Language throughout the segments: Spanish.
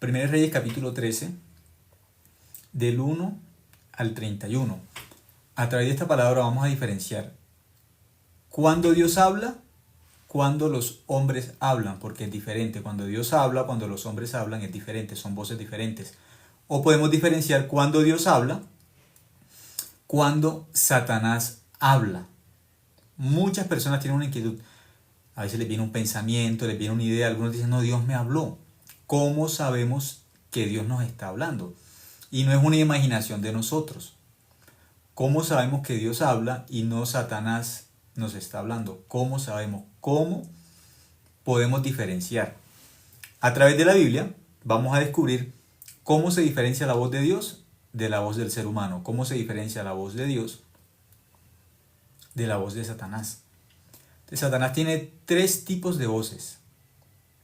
1 Reyes capítulo 13, del 1 al 31. A través de esta palabra vamos a diferenciar cuando Dios habla, cuando los hombres hablan, porque es diferente. Cuando Dios habla, cuando los hombres hablan, es diferente, son voces diferentes. O podemos diferenciar cuando Dios habla, cuando Satanás habla. Muchas personas tienen una inquietud. A veces les viene un pensamiento, les viene una idea. Algunos dicen, no, Dios me habló. ¿Cómo sabemos que Dios nos está hablando? Y no es una imaginación de nosotros. ¿Cómo sabemos que Dios habla y no Satanás nos está hablando? ¿Cómo sabemos? ¿Cómo podemos diferenciar? A través de la Biblia vamos a descubrir cómo se diferencia la voz de Dios de la voz del ser humano. Cómo se diferencia la voz de Dios de la voz de Satanás. Satanás tiene 3 tipos de voces.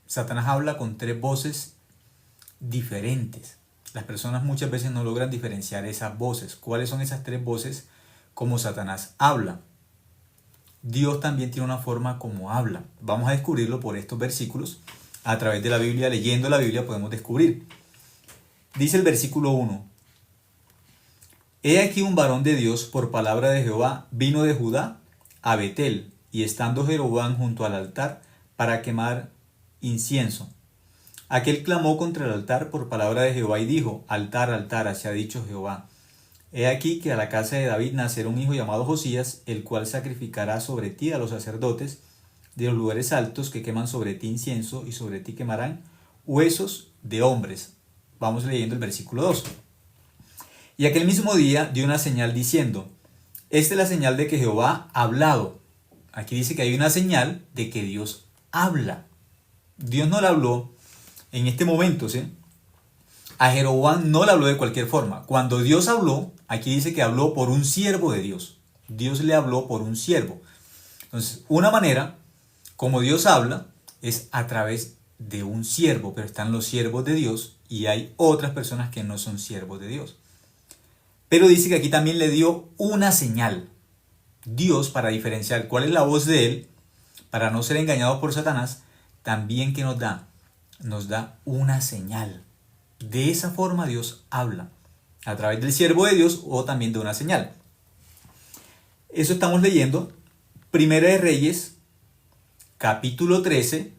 Satanás habla con 3 voces diferentes. Las personas muchas veces no logran diferenciar esas voces. ¿Cuáles son esas 3 voces como Satanás habla? Dios también tiene una forma como habla. Vamos a descubrirlo por estos versículos. A través de la Biblia, leyendo la Biblia, podemos descubrir. Dice el versículo 1. He aquí un varón de Dios, por palabra de Jehová, vino de Judá a Betel, y estando Jeroboam junto al altar para quemar incienso. Aquel clamó contra el altar por palabra de Jehová y dijo, altar, altar, así ha dicho Jehová. He aquí que a la casa de David nacerá un hijo llamado Josías, el cual sacrificará sobre ti a los sacerdotes de los lugares altos que queman sobre ti incienso, y sobre ti quemarán huesos de hombres. Vamos leyendo el versículo 2. Y aquel mismo día dio una señal diciendo, esta es la señal de que Jehová ha hablado. Aquí dice que hay una señal de que Dios habla. Dios no le habló en este momento, ¿sí? A Jeroboam no le habló de cualquier forma. Cuando Dios habló, aquí dice que habló por un siervo de Dios. Dios le habló por un siervo. Entonces, una manera como Dios habla es a través de un siervo, pero están los siervos de Dios y hay otras personas que no son siervos de Dios. Pero dice que aquí también le dio una señal. Dios, para diferenciar cuál es la voz de Él, para no ser engañados por Satanás, también que nos da una señal. De esa forma Dios habla, a través del siervo de Dios o también de una señal. Eso estamos leyendo, Primera de Reyes, capítulo 13,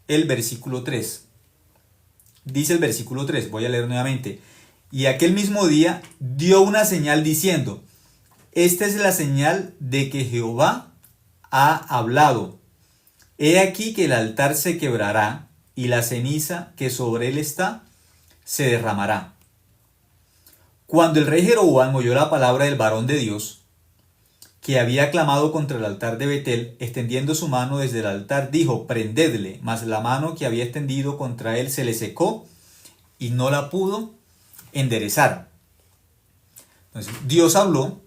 el versículo 3. Dice el versículo 3, voy a leer nuevamente. Y aquel mismo día dio una señal diciendo, esta es la señal de que Jehová ha hablado. He aquí que el altar se quebrará y la ceniza que sobre él está se derramará. Cuando el rey Jeroboam oyó la palabra del varón de Dios, que había clamado contra el altar de Betel, extendiendo su mano desde el altar, dijo, prendedle, mas la mano que había extendido contra él se le secó y no la pudo enderezar. Entonces, Dios habló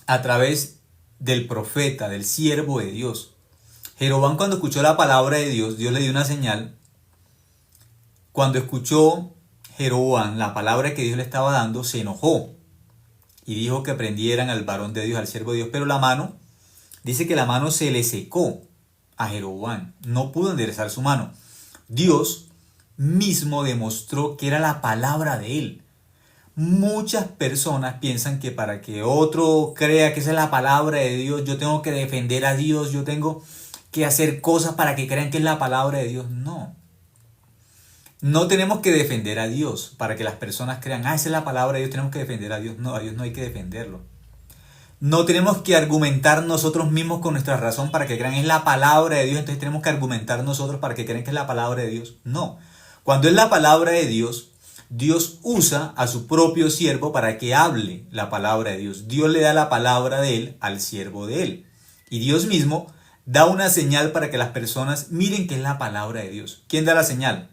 a través del profeta, del siervo de Dios. Jeroboam, cuando escuchó la palabra de Dios, Dios le dio una señal. Cuando escuchó Jeroboam la palabra que Dios le estaba dando, se enojó y dijo que prendieran al varón de Dios, al siervo de Dios, pero la mano, dice que la mano se le secó a Jeroboam, no pudo enderezar su mano. Dios mismo demostró que era la palabra de él. Muchas personas piensan que para que otro crea que esa es la palabra de Dios, yo tengo que defender a Dios, yo tengo que hacer cosas para que crean que es la palabra de Dios. No. No tenemos que defender a Dios para que las personas crean, esa es la palabra de Dios, tenemos que defender a Dios. No, a Dios no hay que defenderlo. No tenemos que argumentar nosotros mismos con nuestra razón para que crean es la palabra de Dios, entonces tenemos que argumentar nosotros para que crean que es la palabra de Dios. No. Cuando es la palabra de Dios, Dios usa a su propio siervo para que hable la palabra de Dios. Dios le da la palabra de él al siervo de él. Y Dios mismo da una señal para que las personas miren que es la palabra de Dios. ¿Quién da la señal?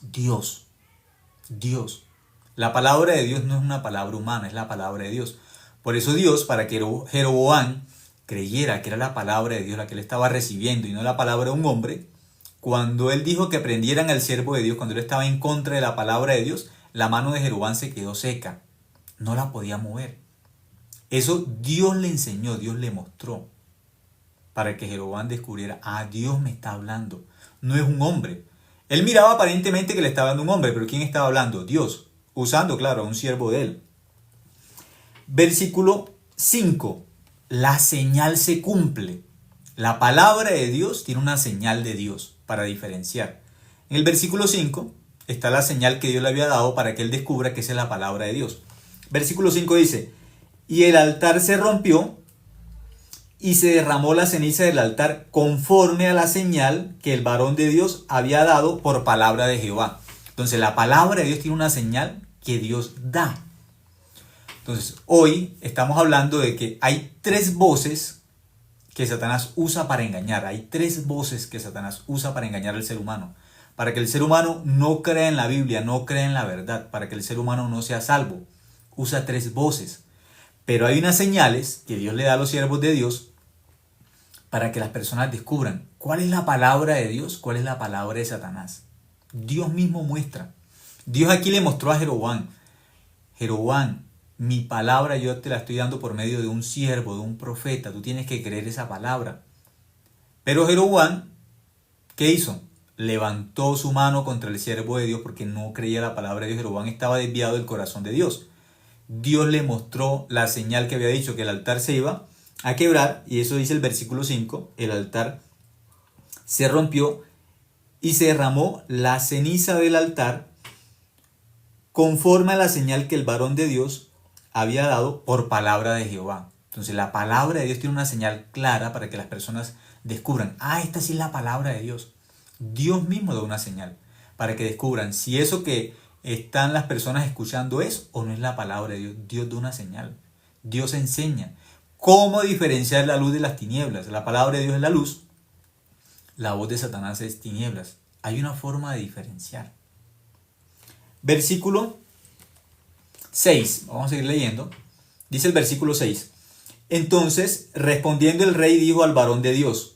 Dios. Dios. La palabra de Dios no es una palabra humana, es la palabra de Dios. Por eso Dios, para que Jeroboam creyera que era la palabra de Dios la que él estaba recibiendo y no la palabra de un hombre, cuando él dijo que prendieran al siervo de Dios, cuando él estaba en contra de la palabra de Dios, la mano de Jeroboam se quedó seca. No la podía mover. Eso Dios le enseñó, Dios le mostró. Para que Jeroboam descubriera, Dios me está hablando. No es un hombre. Él miraba aparentemente que le estaba dando un hombre, pero ¿quién estaba hablando? Dios, usando, claro, a un siervo de él. Versículo 5. La señal se cumple. La palabra de Dios tiene una señal de Dios para diferenciar. En el versículo 5 está la señal que Dios le había dado para que él descubra que esa es la palabra de Dios. Versículo 5 dice, y el altar se rompió y se derramó la ceniza del altar conforme a la señal que el varón de Dios había dado por palabra de Jehová. Entonces la palabra de Dios tiene una señal que Dios da. Entonces hoy estamos hablando de que hay tres voces que Satanás usa para engañar. Hay tres voces que Satanás usa para engañar al ser humano. Para que el ser humano no crea en la Biblia, no crea en la verdad. Para que el ser humano no sea salvo. Usa tres voces. Pero hay unas señales que Dios le da a los siervos de Dios para que las personas descubran cuál es la palabra de Dios, cuál es la palabra de Satanás. Dios mismo muestra. Dios aquí le mostró a Jeroboam. Jeroboam, mi palabra yo te la estoy dando por medio de un siervo, de un profeta. Tú tienes que creer esa palabra. Pero Jeroboam, ¿qué hizo? Levantó su mano contra el siervo de Dios porque no creía la palabra de Dios. Jeroboam estaba desviado del corazón de Dios. Dios le mostró la señal que había dicho, que el altar se iba a quebrar, y eso dice el versículo 5, el altar se rompió y se derramó la ceniza del altar conforme a la señal que el varón de Dios había dado por palabra de Jehová. Entonces la palabra de Dios tiene una señal clara para que las personas descubran, esta sí es la palabra de Dios. Dios mismo da una señal para que descubran si eso que están las personas escuchando es o no es la palabra de Dios. Dios da una señal. Dios enseña cómo diferenciar la luz de las tinieblas. La palabra de Dios es la luz. La voz de Satanás es tinieblas. Hay una forma de diferenciar. Versículo 6. Vamos a seguir leyendo. Dice el versículo 6. Entonces, respondiendo el rey, dijo al varón de Dios,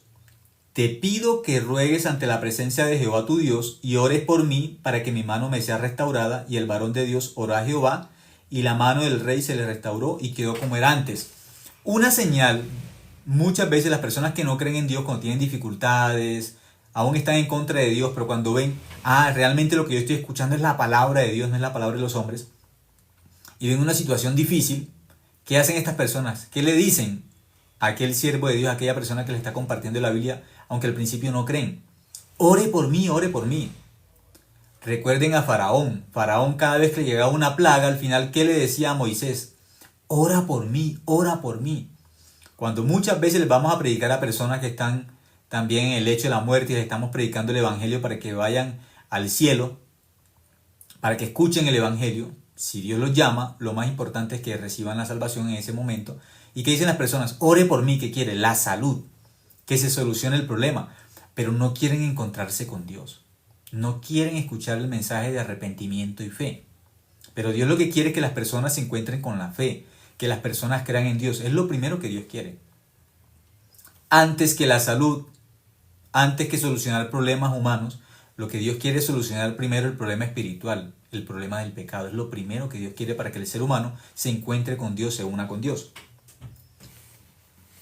te pido que ruegues ante la presencia de Jehová tu Dios y ores por mí para que mi mano me sea restaurada. Y el varón de Dios oró a Jehová y la mano del rey se le restauró y quedó como era antes. Una señal, muchas veces las personas que no creen en Dios cuando tienen dificultades, aún están en contra de Dios, pero cuando ven, realmente lo que yo estoy escuchando es la palabra de Dios, no es la palabra de los hombres, y ven una situación difícil, ¿qué hacen estas personas? ¿Qué le dicen a aquel siervo de Dios, a aquella persona que le está compartiendo la Biblia, aunque al principio no creen? Ore por mí, ore por mí. Recuerden a Faraón. Faraón, cada vez que le llegaba una plaga, al final, ¿qué le decía a Moisés? Ora por mí, ora por mí. Cuando muchas veces les vamos a predicar a personas que están también en el lecho de la muerte y les estamos predicando el evangelio para que vayan al cielo, para que escuchen el evangelio, si Dios los llama, lo más importante es que reciban la salvación en ese momento. ¿Y qué dicen las personas? Ore por mí, ¿qué quiere? La salud, que se solucione el problema, pero no quieren encontrarse con Dios. No quieren escuchar el mensaje de arrepentimiento y fe. Pero Dios lo que quiere es que las personas se encuentren con la fe, que las personas crean en Dios. Es lo primero que Dios quiere. Antes que la salud, antes que solucionar problemas humanos, lo que Dios quiere es solucionar primero el problema espiritual, el problema del pecado. Es lo primero que Dios quiere para que el ser humano se encuentre con Dios, se una con Dios.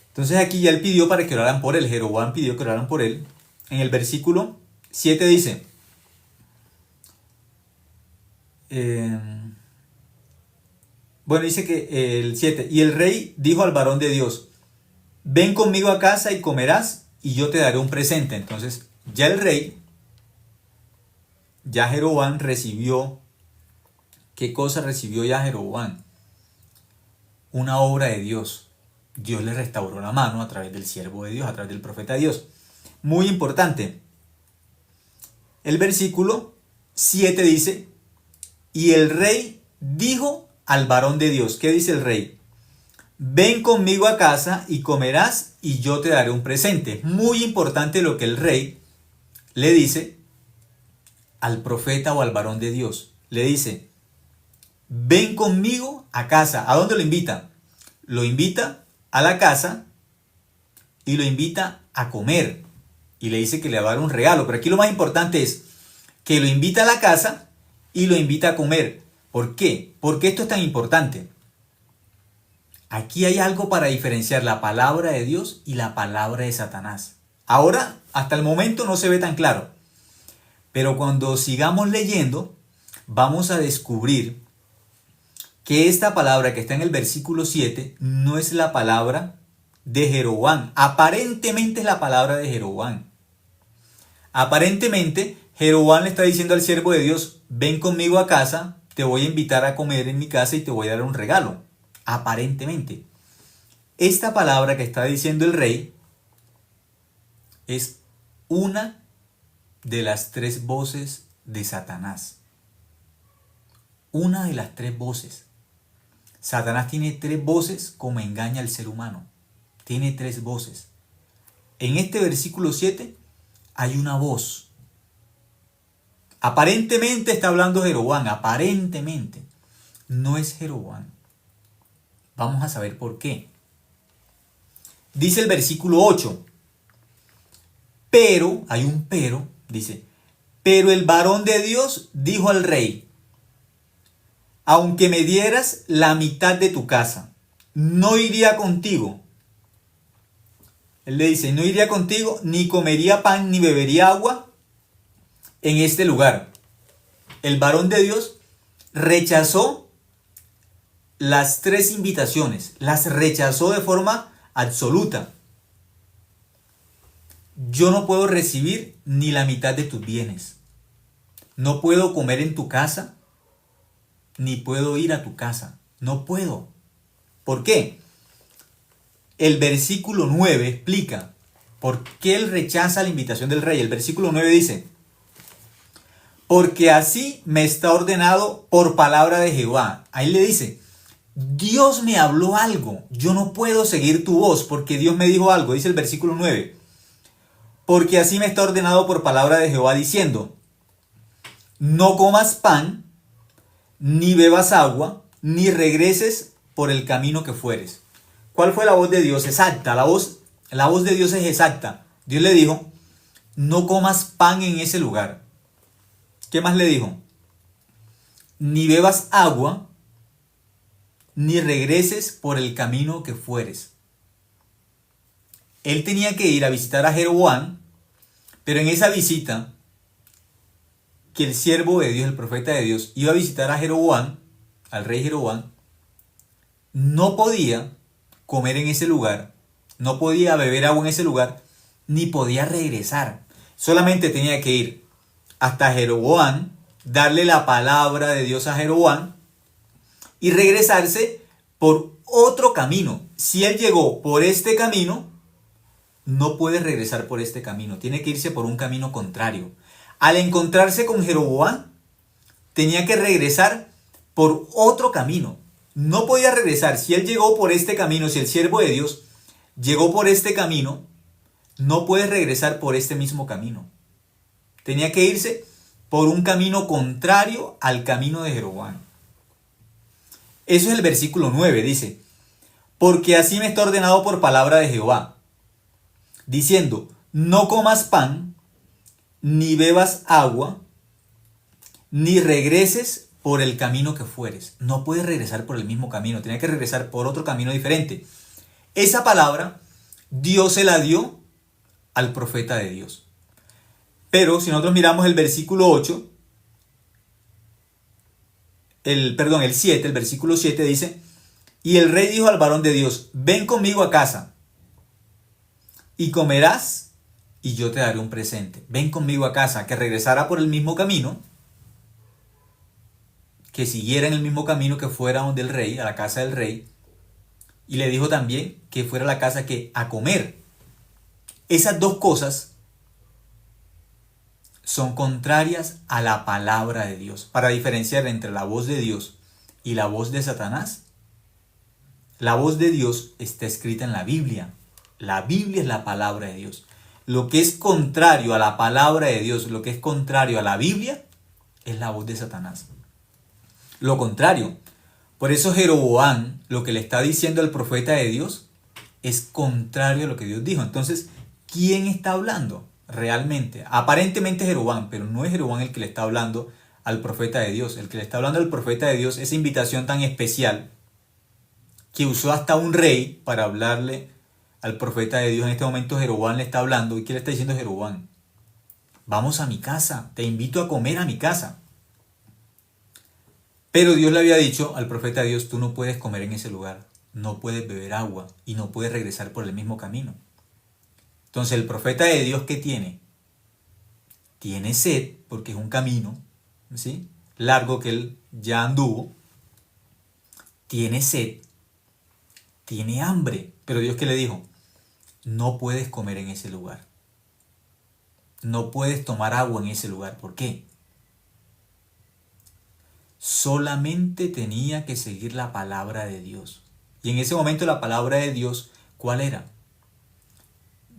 Entonces aquí ya él pidió para que oraran por él. Jeroboam pidió que oraran por él. En el versículo 7 dice, dice que el 7, y el rey dijo al varón de Dios, ven conmigo a casa y comerás y yo te daré un presente. Entonces ya el rey, ya Jeroboam recibió, ¿qué cosa recibió ya Jeroboam? Una obra de Dios. Dios le restauró la mano a través del siervo de Dios, a través del profeta de Dios. Muy importante. El versículo 7 dice, y el rey dijo al varón de Dios, ¿qué dice el rey? Ven conmigo a casa y comerás y yo te daré un presente. Muy importante lo que el rey le dice al profeta o al varón de Dios. Le dice, ven conmigo a casa. ¿A dónde lo invita? Lo invita a la casa y lo invita a comer. Y le dice que le va a dar un regalo. Pero aquí lo más importante es que lo invita a la casa y lo invita a comer. ¿Por qué? ¿Por qué esto es tan importante? Aquí hay algo para diferenciar la palabra de Dios y la palabra de Satanás. Ahora, hasta el momento no se ve tan claro. Pero cuando sigamos leyendo, vamos a descubrir que esta palabra que está en el versículo 7 no es la palabra de Jeroboam. Aparentemente es la palabra de Jeroboam. Aparentemente, Jeroboam le está diciendo al siervo de Dios, ven conmigo a casa, te voy a invitar a comer en mi casa y te voy a dar un regalo. Aparentemente. Esta palabra que está diciendo el rey es una de las 3 voces de Satanás. Una de las 3 voces. Satanás tiene 3 voces como engaña al ser humano. Tiene 3 voces. En este versículo 7 hay una voz. Aparentemente está hablando Jeroboam. Aparentemente. No es Jeroboam. Vamos a saber por qué. Dice el versículo 8. Pero, hay un pero, dice, pero el varón de Dios dijo al rey, aunque me dieras la mitad de tu casa, no iría contigo. Él le dice, no iría contigo, ni comería pan, ni bebería agua en este lugar. El varón de Dios rechazó las 3 invitaciones, las rechazó de forma absoluta. Yo no puedo recibir ni la mitad de tus bienes. No puedo comer en tu casa, ni puedo ir a tu casa. No puedo. ¿Por qué? El versículo 9 explica por qué él rechaza la invitación del rey. El versículo 9 dice, porque así me está ordenado por palabra de Jehová. Ahí le dice, Dios me habló algo. Yo no puedo seguir tu voz porque Dios me dijo algo. Dice el versículo 9. Porque así me está ordenado por palabra de Jehová diciendo, no comas pan, ni bebas agua, ni regreses por el camino que fueres. ¿Cuál fue la voz de Dios? Exacta, la voz de Dios es exacta. Dios le dijo, no comas pan en ese lugar. ¿Qué más le dijo? Ni bebas agua, ni regreses por el camino que fueres. Él tenía que ir a visitar a Jeroboam, pero en esa visita que el siervo de Dios, el profeta de Dios, iba a visitar a Jeroboam, al rey Jeroboam, no podía comer en ese lugar, no podía beber agua en ese lugar, ni podía regresar. Solamente tenía que ir hasta Jeroboam, darle la palabra de Dios a Jeroboam y regresarse por otro camino. Si él llegó por este camino, no puede regresar por este camino, tiene que irse por un camino contrario. Al encontrarse con Jeroboam, tenía que regresar por otro camino. No podía regresar. Si él llegó por este camino, si el siervo de Dios llegó por este camino, no puede regresar por este mismo camino. Tenía que irse por un camino contrario al camino de Jeroboam. Eso es el versículo 9, dice, porque así me está ordenado por palabra de Jehová, diciendo, no comas pan, ni bebas agua, ni regreses por el camino que fueres. No puedes regresar por el mismo camino, tenía que regresar por otro camino diferente. Esa palabra Dios se la dio al profeta de Dios. Pero si nosotros miramos el versículo 8, el versículo 7 dice, y el rey dijo al varón de Dios, ven conmigo a casa y comerás y yo te daré un presente. Ven conmigo a casa, que regresara por el mismo camino, que siguiera en el mismo camino, que fuera donde el rey, a la casa del rey. Y le dijo también que fuera a la casa que a comer. Esas dos cosas son contrarias a la palabra de Dios. Para diferenciar entre la voz de Dios y la voz de Satanás, la voz de Dios está escrita en la Biblia. La Biblia es la palabra de Dios. Lo que es contrario a la palabra de Dios, lo que es contrario a la Biblia, es la voz de Satanás. Lo contrario. Por eso Jeroboam, lo que le está diciendo al profeta de Dios, es contrario a lo que Dios dijo. Entonces, ¿quién está hablando realmente? Aparentemente Jeroboam, pero no es Jeroboam el que le está hablando al profeta de Dios. El que le está hablando al profeta de Dios, esa invitación tan especial que usó hasta un rey para hablarle al profeta de Dios. En este momento Jeroboam le está hablando. ¿Y qué le está diciendo Jeroboam? vamos a mi casa, te invito a comer a mi casa. Pero Dios le había dicho al profeta de Dios, tú no puedes comer en ese lugar, no puedes beber agua y no puedes regresar por el mismo camino. Entonces el profeta de Dios, ¿qué tiene? Tiene sed, porque es un camino, ¿sí?, largo que él ya anduvo. Tiene sed, tiene hambre. Pero Dios, ¿qué le dijo? No puedes comer en ese lugar. No puedes tomar agua en ese lugar. ¿Por qué? Solamente tenía que seguir la palabra de Dios. Y en ese momento la palabra de Dios, ¿cuál era?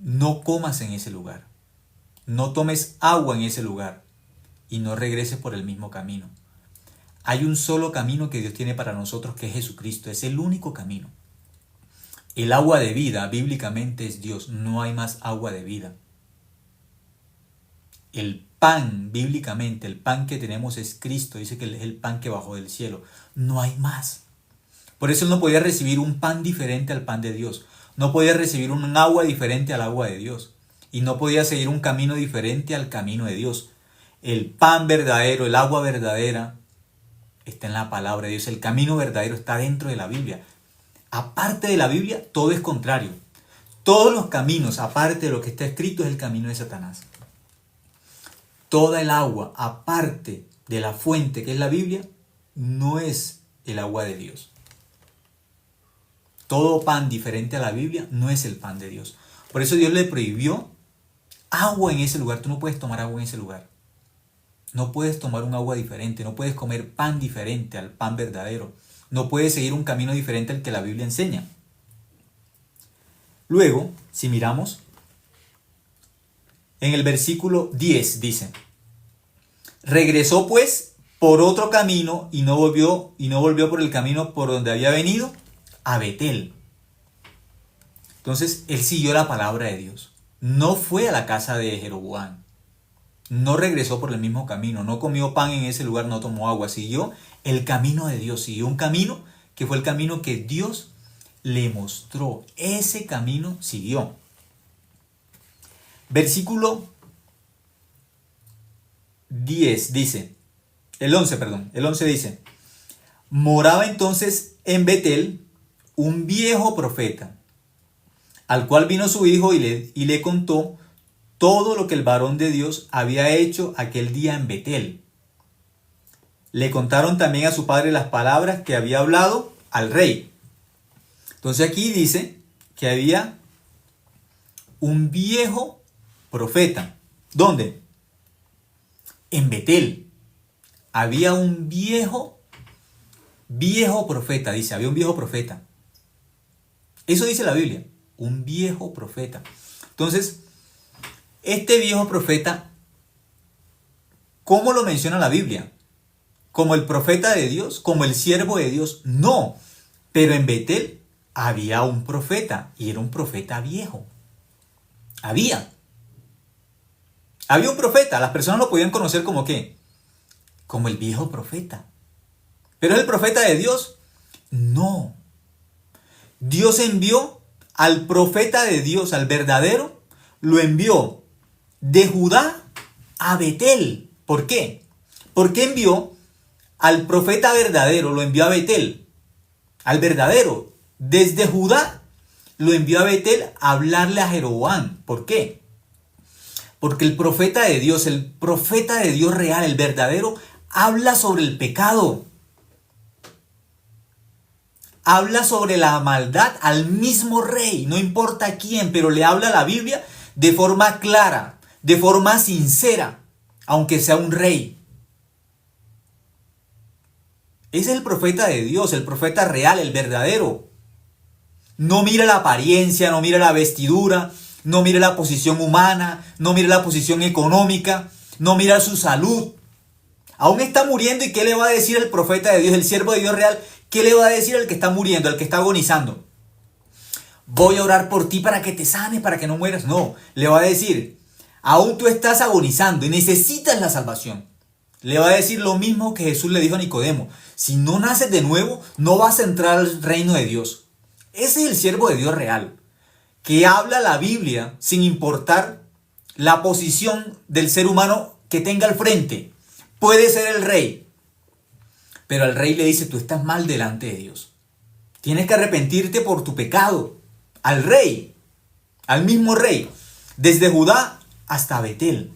No comas en ese lugar. No tomes agua en ese lugar. Y no regreses por el mismo camino. Hay un solo camino que Dios tiene para nosotros, que es Jesucristo. Es el único camino. El agua de vida, bíblicamente, es Dios. No hay más agua de vida. El pan, bíblicamente, el pan que tenemos es Cristo. Dice que es el pan que bajó del cielo. No hay más. Por eso él no podía recibir un pan diferente al pan de Dios. No podía recibir un agua diferente al agua de Dios. Y no podía seguir un camino diferente al camino de Dios. El pan verdadero, el agua verdadera, está en la palabra de Dios. El camino verdadero está dentro de la Biblia. Aparte de la Biblia, todo es contrario. Todos los caminos, aparte de lo que está escrito, es el camino de Satanás. Toda el agua, aparte de la fuente que es la Biblia, no es el agua de Dios. Todo pan diferente a la Biblia no es el pan de Dios. Por eso Dios le prohibió agua en ese lugar. Tú no puedes tomar agua en ese lugar. No puedes tomar un agua diferente, no puedes comer pan diferente al pan verdadero. No puedes seguir un camino diferente al que la Biblia enseña. Luego, si miramos, en el versículo 10 dice, regresó pues por otro camino y no volvió por el camino por donde había venido, a Betel. Entonces, él siguió la palabra de Dios. No fue a la casa de Jeroboam. No regresó por el mismo camino, no comió pan en ese lugar, no tomó agua, siguió el camino de Dios, siguió un camino que fue el camino que Dios le mostró. Ese camino siguió. Versículo 10 dice, el 11 dice, moraba entonces en Betel un viejo profeta, al cual vino su hijo y le contó todo lo que el varón de Dios había hecho aquel día en Betel. Le contaron también a su padre las palabras que había hablado al rey. Entonces aquí dice que había un viejo profeta. ¿Dónde? En Betel. Había un viejo profeta, dice, había un viejo profeta. Eso dice la Biblia, un viejo profeta. Entonces, este viejo profeta, ¿cómo lo menciona la Biblia? ¿Como el profeta de Dios? ¿Como el siervo de Dios? No. Pero en Betel había un profeta y era un profeta viejo. Había un profeta. Las personas lo podían conocer como ¿qué? Como el viejo profeta. ¿Pero es el profeta de Dios? No. Dios envió al profeta de Dios, al verdadero, lo envió de Judá a Betel. ¿Por qué? Porque envió al profeta verdadero, lo envió a Betel. Al verdadero, desde Judá, lo envió a Betel a hablarle a Jeroboam. ¿Por qué? Porque el profeta de Dios real, el verdadero, habla sobre el pecado. Habla sobre la maldad al mismo rey, no importa quién, pero le habla a la Biblia de forma clara, de forma sincera, aunque sea un rey. Es el profeta de Dios, el profeta real, el verdadero. No mira la apariencia, no mira la vestidura, no mira la posición humana, no mira la posición económica, no mira su salud. Aún está muriendo, ¿y qué le va a decir el profeta de Dios, el siervo de Dios real? ¿Qué le va a decir al que está muriendo, al que está agonizando? Voy a orar por ti para que te sanes, para que no mueras. No, le va a decir, aún tú estás agonizando y necesitas la salvación. Le va a decir lo mismo que Jesús le dijo a Nicodemo. Si no naces de nuevo, no vas a entrar al reino de Dios. Ese es el siervo de Dios real, que habla la Biblia sin importar la posición del ser humano que tenga al frente. Puede ser el rey, pero al rey le dice, tú estás mal delante de Dios. Tienes que arrepentirte por tu pecado. Al rey, al mismo rey, desde Judá hasta Betel.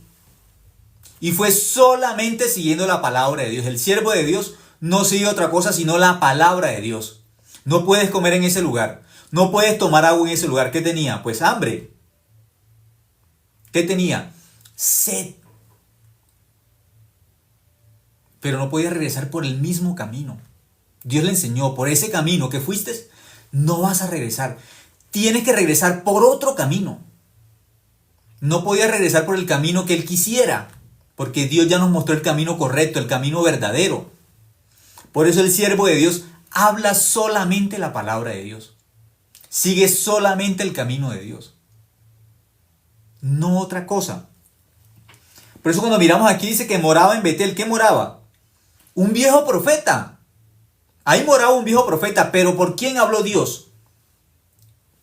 Y fue solamente siguiendo la palabra de Dios. El siervo de Dios no sigue otra cosa sino la palabra de Dios. No puedes comer en ese lugar. No puedes tomar agua en ese lugar. ¿Qué tenía? Pues hambre. ¿Qué tenía? Sed. Pero no podía regresar por el mismo camino. Dios le enseñó, por ese camino que fuiste, no vas a regresar. Tienes que regresar por otro camino. No podía regresar por el camino que él quisiera, porque Dios ya nos mostró el camino correcto, el camino verdadero. Por eso el siervo de Dios habla solamente la palabra de Dios. Sigue solamente el camino de Dios. No otra cosa. Por eso cuando miramos aquí dice que moraba en Betel. ¿Qué moraba? Un viejo profeta. Ahí moraba un viejo profeta. ¿Pero por quién habló Dios?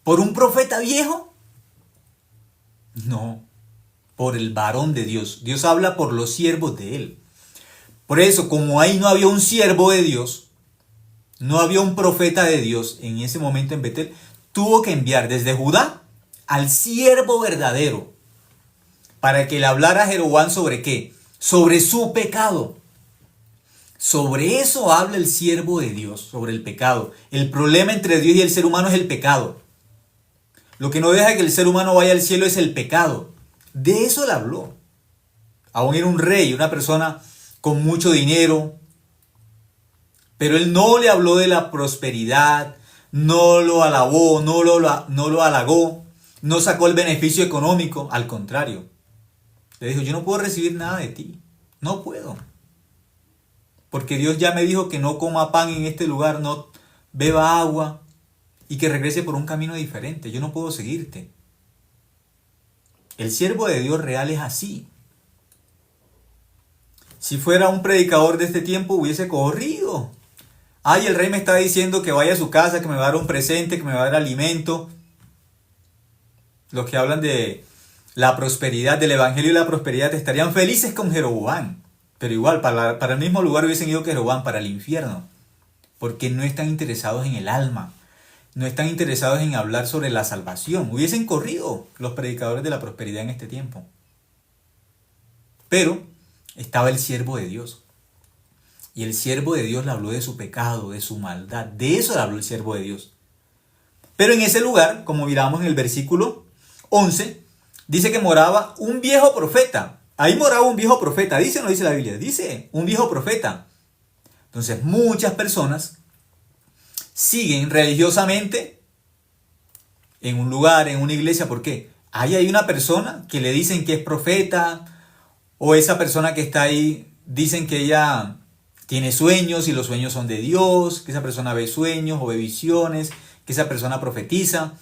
¿Por un profeta viejo? No. Por el varón de Dios. Dios habla por los siervos de él. Por eso, como ahí no había un siervo de Dios, no había un profeta de Dios en ese momento en Betel, tuvo que enviar desde Judá al siervo verdadero para que le hablara a Jeroboam sobre qué, sobre su pecado. Sobre eso habla el siervo de Dios, sobre el pecado. El problema entre Dios y el ser humano es el pecado. Lo que no deja que el ser humano vaya al cielo es el pecado. De eso le habló. Aún era un rey, una persona con mucho dinero, pero él no le habló de la prosperidad, no lo alabó, no lo halagó, no sacó el beneficio económico, al contrario. Le dijo, yo no puedo recibir nada de ti, no puedo. Porque Dios ya me dijo que no coma pan en este lugar, no beba agua y que regrese por un camino diferente, yo no puedo seguirte. El siervo de Dios real es así. Si fuera un predicador de este tiempo hubiese corrido. Ay, el rey me está diciendo que vaya a su casa, que me va a dar un presente, que me va a dar alimento. Los que hablan de la prosperidad, del evangelio y la prosperidad, estarían felices con Jeroboam. Pero igual, para el mismo lugar hubiesen ido que Jeroboam, para el infierno. Porque no están interesados en el alma. No están interesados en hablar sobre la salvación. Hubiesen corrido los predicadores de la prosperidad en este tiempo. Pero estaba el siervo de Dios. Y el siervo de Dios le habló de su pecado, de su maldad. De eso le habló el siervo de Dios. Pero en ese lugar, como miramos en el versículo 11, dice que moraba un viejo profeta. Ahí moraba un viejo profeta. ¿Dice o no dice la Biblia? Dice, un viejo profeta. Entonces muchas personas siguen religiosamente en un lugar, en una iglesia. ¿Por qué? Ahí hay una persona que le dicen que es profeta, o esa persona que está ahí, dicen que ella tiene sueños y los sueños son de Dios, que esa persona ve sueños o ve visiones, que esa persona profetiza.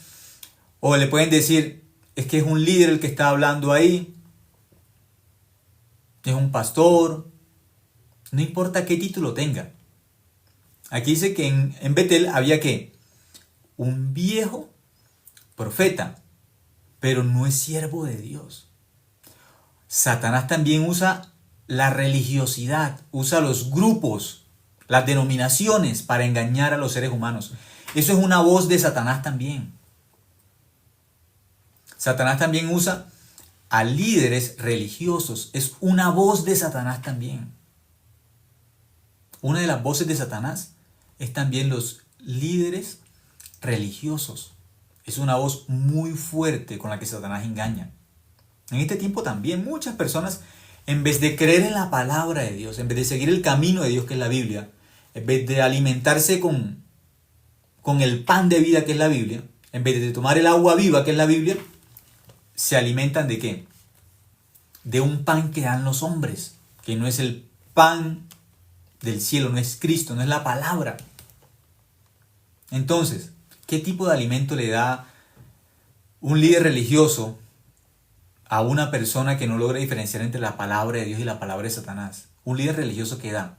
O le pueden decir, es que es un líder el que está hablando ahí, es un pastor, no importa qué título tenga. Aquí dice que en Betel había ¿qué? Un viejo profeta, pero no es siervo de Dios. Satanás también usa la religiosidad, usa los grupos, las denominaciones para engañar a los seres humanos. Eso es una voz de Satanás también. Satanás también usa a líderes religiosos. Es una voz de Satanás también. Una de las voces de Satanás es también los líderes religiosos. Es una voz muy fuerte con la que Satanás engaña. En este tiempo también muchas personas, en vez de creer en la palabra de Dios, en vez de seguir el camino de Dios que es la Biblia, en vez de alimentarse con el pan de vida que es la Biblia, en vez de tomar el agua viva que es la Biblia, se alimentan ¿de qué? De un pan que dan los hombres, que no es el pan del cielo, no es Cristo, no es la palabra. Entonces, ¿qué tipo de alimento le da un líder religioso a una persona que no logra diferenciar entre la palabra de Dios y la palabra de Satanás? Un líder religioso que da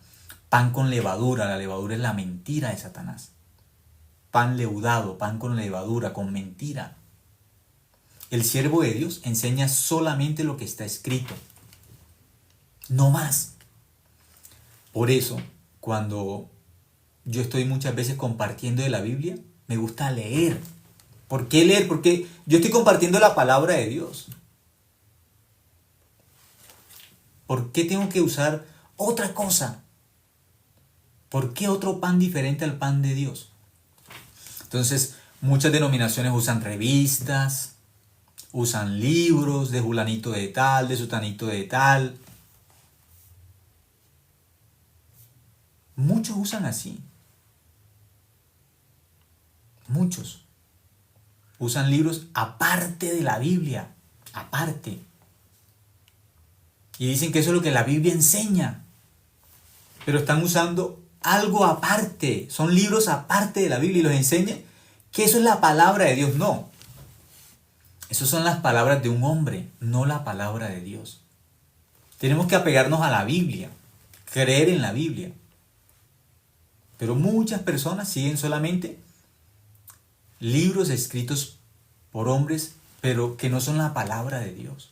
pan con levadura. La levadura es la mentira de Satanás. Pan leudado, pan con levadura, con mentira. El siervo de Dios enseña solamente lo que está escrito, no más. Por eso, cuando yo estoy muchas veces compartiendo de la Biblia, me gusta leer. ¿Por qué leer? Porque yo estoy compartiendo la palabra de Dios. ¿Por qué tengo que usar otra cosa? ¿Por qué otro pan diferente al pan de Dios? Entonces, muchas denominaciones usan revistas, usan libros de fulanito de tal, de sutanito de tal. Muchos usan así. Muchos usan libros aparte de la Biblia, aparte. Y dicen que eso es lo que la Biblia enseña. Pero están usando algo aparte. Son libros aparte de la Biblia y los enseñan que eso es la palabra de Dios. No. Esas son las palabras de un hombre, no la palabra de Dios. Tenemos que apegarnos a la Biblia, creer en la Biblia. Pero muchas personas siguen solamente libros escritos por hombres, pero que no son la palabra de Dios.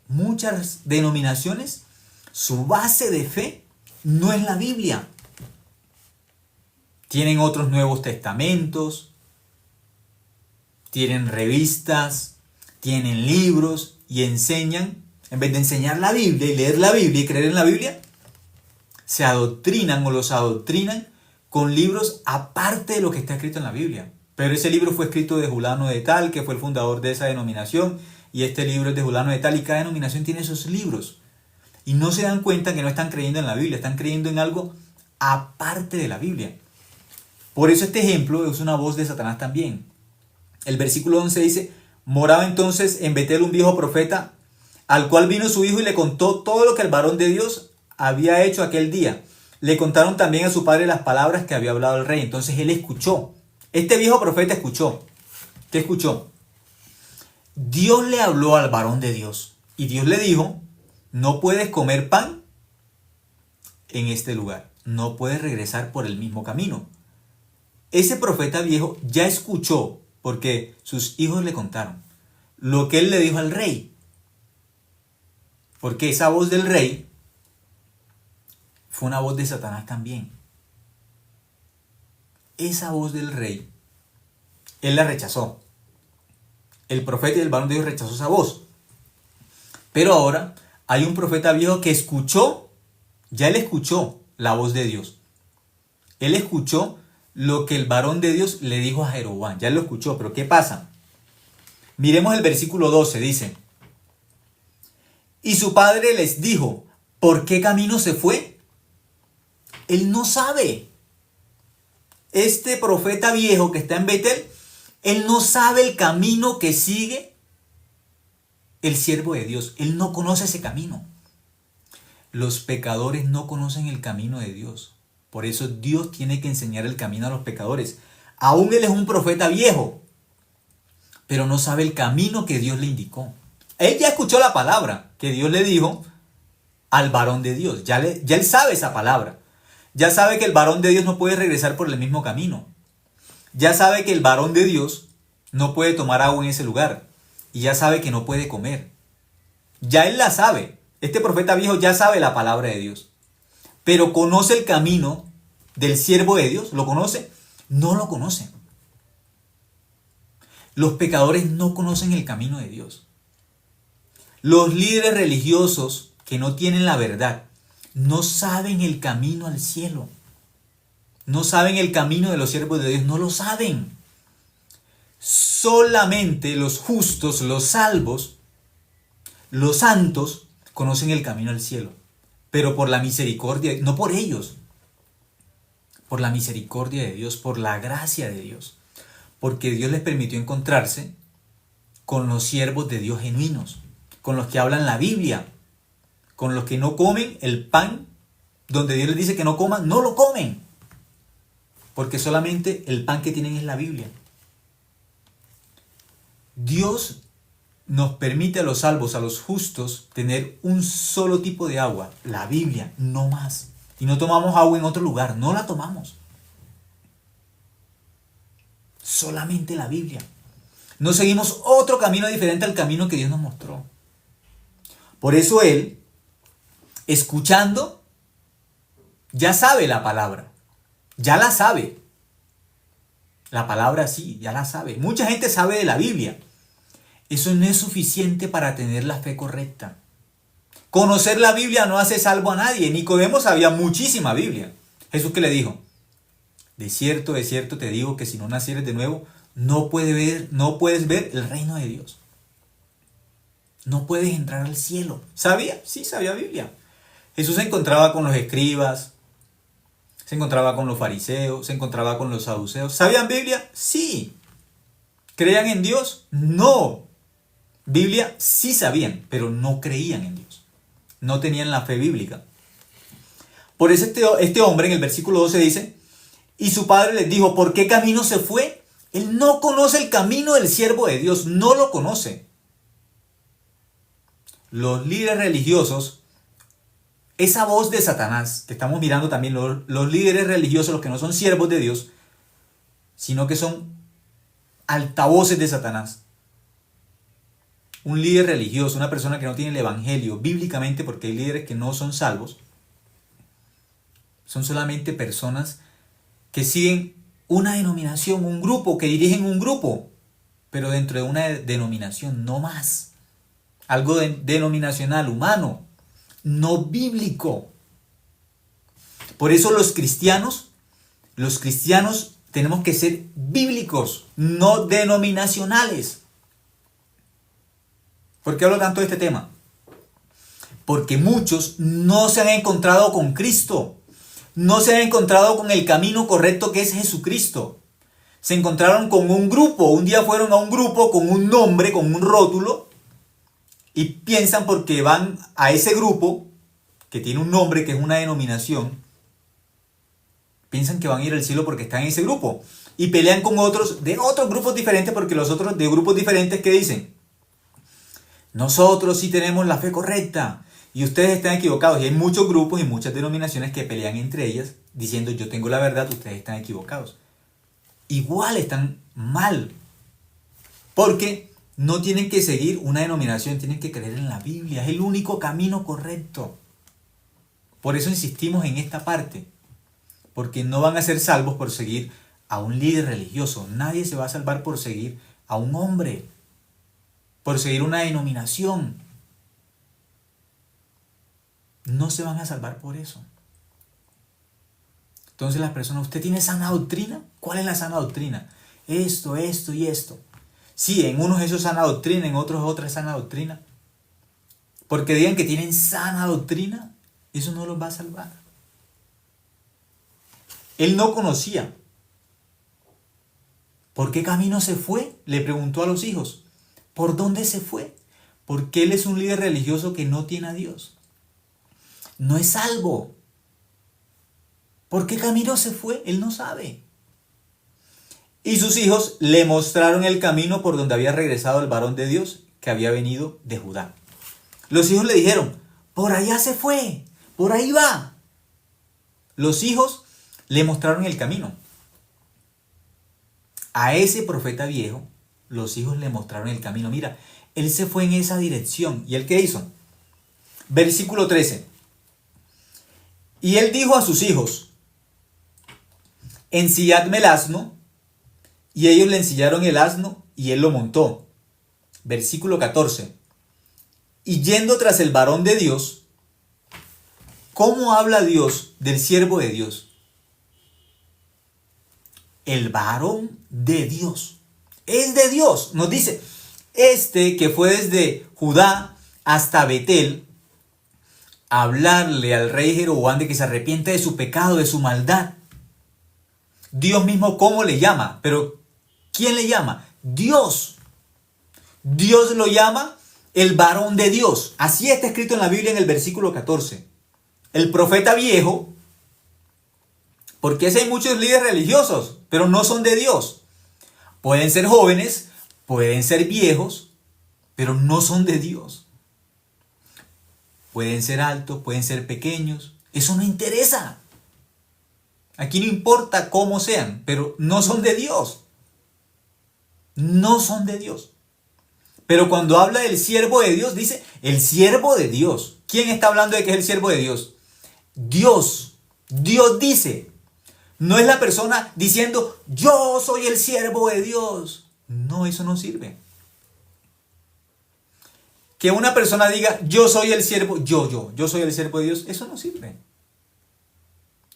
Muchas denominaciones, su base de fe no es la Biblia. Tienen otros Nuevos Testamentos, tienen revistas, tienen libros y enseñan, en vez de enseñar la Biblia y leer la Biblia y creer en la Biblia, se adoctrinan o los adoctrinan con libros aparte de lo que está escrito en la Biblia. Pero ese libro fue escrito de fulano de tal, que fue el fundador de esa denominación, y este libro es de fulano de tal, y cada denominación tiene esos libros. Y no se dan cuenta que no están creyendo en la Biblia, están creyendo en algo aparte de la Biblia. Por eso este ejemplo es una voz de Satanás también. El versículo 11 dice: moraba entonces en Betel un viejo profeta, al cual vino su hijo y le contó todo lo que el varón de Dios había hecho aquel día. Le contaron también a su padre las palabras que había hablado el rey. Entonces él escuchó. Este viejo profeta escuchó. ¿Qué escuchó? Dios le habló al varón de Dios. Y Dios le dijo: no puedes comer pan en este lugar. No puedes regresar por el mismo camino. Ese profeta viejo ya escuchó, porque sus hijos le contaron lo que él le dijo al rey. Porque esa voz del rey fue una voz de Satanás también. Esa voz del rey, él la rechazó. El profeta y el varón de Dios rechazó esa voz. Pero ahora hay un profeta viejo que escuchó, ya él escuchó la voz de Dios. Él escuchó lo que el varón de Dios le dijo a Jeroboam. Ya lo escuchó, pero ¿qué pasa? Miremos el versículo 12, dice: y su padre les dijo: ¿por qué camino se fue? Él no sabe. Este profeta viejo que está en Betel, él no sabe el camino que sigue el siervo de Dios. Él no conoce ese camino. Los pecadores no conocen el camino de Dios. Por eso Dios tiene que enseñar el camino a los pecadores. Aún él es un profeta viejo, pero no sabe el camino que Dios le indicó. Él ya escuchó la palabra que Dios le dijo al varón de Dios. Ya él sabe esa palabra. Ya sabe que el varón de Dios no puede regresar por el mismo camino. Ya sabe que el varón de Dios no puede tomar agua en ese lugar. Y ya sabe que no puede comer. Ya él la sabe. Este profeta viejo ya sabe la palabra de Dios. Pero ¿conoce el camino del siervo de Dios? ¿Lo conoce? No lo conoce. Los pecadores no conocen el camino de Dios. Los líderes religiosos que no tienen la verdad no saben el camino al cielo. No saben el camino de los siervos de Dios. No lo saben. Solamente los justos, los salvos, los santos conocen el camino al cielo. Pero por la misericordia, no por ellos, por la misericordia de Dios, por la gracia de Dios. Porque Dios les permitió encontrarse con los siervos de Dios genuinos, con los que hablan la Biblia, con los que no comen el pan donde Dios les dice que no coman, no lo comen. Porque solamente el pan que tienen es la Biblia. Dios nos permite a los salvos, a los justos, tener un solo tipo de agua, la Biblia, no más. Y no tomamos agua en otro lugar, no la tomamos. Solamente la Biblia. No seguimos otro camino diferente al camino que Dios nos mostró. Por eso él, escuchando, ya sabe la palabra. Ya la sabe. La palabra sí, ya la sabe. Mucha gente sabe de la Biblia. Eso no es suficiente para tener la fe correcta. Conocer la Biblia no hace salvo a nadie. Nicodemo sabía muchísima Biblia. Jesús, ¿qué le dijo? De cierto te digo que si no nacieres de nuevo, no puedes ver el reino de Dios. No puedes entrar al cielo. ¿Sabía? Sí, sabía Biblia. Jesús se encontraba con los escribas, se encontraba con los fariseos, se encontraba con los saduceos. ¿Sabían Biblia? Sí. ¿Creían en Dios? No. Biblia sí sabían, pero no creían en Dios. No tenían la fe bíblica. Por eso este hombre en el versículo 12 dice, y su padre les dijo, ¿por qué camino se fue? Él no conoce el camino del siervo de Dios, no lo conoce. Los líderes religiosos, esa voz de Satanás, que estamos mirando también, los líderes religiosos, los que no son siervos de Dios, sino que son altavoces de Satanás. Un líder religioso, una persona que no tiene el evangelio bíblicamente, porque hay líderes que no son salvos, son solamente personas que siguen una denominación, un grupo, que dirigen un grupo, pero dentro de una denominación, no más. Algo denominacional, humano, no bíblico. Por eso los cristianos tenemos que ser bíblicos, no denominacionales. ¿Por qué hablo tanto de este tema? Porque muchos no se han encontrado con Cristo. No se han encontrado con el camino correcto que es Jesucristo. Se encontraron con un grupo. Un día fueron a un grupo con un nombre, con un rótulo. Y piensan porque van a ese grupo, que tiene un nombre, que es una denominación. Piensan que van a ir al cielo porque están en ese grupo. Y pelean con otros de otros grupos diferentes porque los otros de grupos diferentes, ¿qué dicen? Nosotros sí tenemos la fe correcta y ustedes están equivocados. Y hay muchos grupos y muchas denominaciones que pelean entre ellas diciendo yo tengo la verdad, ustedes están equivocados. Igual están mal. Porque no tienen que seguir una denominación, tienen que creer en la Biblia. Es el único camino correcto. Por eso insistimos en esta parte. Porque no van a ser salvos por seguir a un líder religioso. Nadie se va a salvar por seguir a un hombre. Por seguir una denominación. No se van a salvar por eso. Entonces las personas, ¿usted tiene sana doctrina? ¿Cuál es la sana doctrina? Esto y esto. Sí, en unos eso es sana doctrina, en otros otra es sana doctrina. Porque digan que tienen sana doctrina, eso no los va a salvar. Él no conocía. ¿Por qué camino se fue? Le preguntó a los hijos. ¿Por dónde se fue? Porque él es un líder religioso que no tiene a Dios. No es salvo. ¿Por qué camino se fue? Él no sabe. Y sus hijos le mostraron el camino por donde había regresado el varón de Dios que había venido de Judá. Los hijos le dijeron, por allá se fue, por ahí va. Los hijos le mostraron el camino. A ese profeta viejo, los hijos le mostraron el camino. Mira, él se fue en esa dirección. ¿Y él qué hizo? Versículo 13. Y él dijo a sus hijos, ensilladme el asno. Y ellos le ensillaron el asno y él lo montó. Versículo 14. Y yendo tras el varón de Dios, ¿cómo habla Dios del siervo de Dios? El varón de Dios. Es de Dios. Nos dice, este que fue desde Judá hasta Betel, a hablarle al rey Jeroboam de que se arrepiente de su pecado, de su maldad. Dios mismo, ¿cómo le llama? Pero, ¿quién le llama? Dios. Dios lo llama el varón de Dios. Así está escrito en la Biblia en el versículo 14. El profeta viejo, porque hay muchos líderes religiosos, pero no son de Dios. Pueden ser jóvenes, pueden ser viejos, pero no son de Dios. Pueden ser altos, pueden ser pequeños. Eso no interesa. Aquí no importa cómo sean, pero no son de Dios. no son de Dios. Pero cuando habla del siervo de Dios, dice el siervo de Dios. ¿Quién está hablando de que es el siervo de Dios? Dios. Dios dice. No es la persona diciendo, yo soy el siervo de Dios. No, eso no sirve. Que una persona diga, yo soy el siervo, yo soy el siervo de Dios, eso no sirve.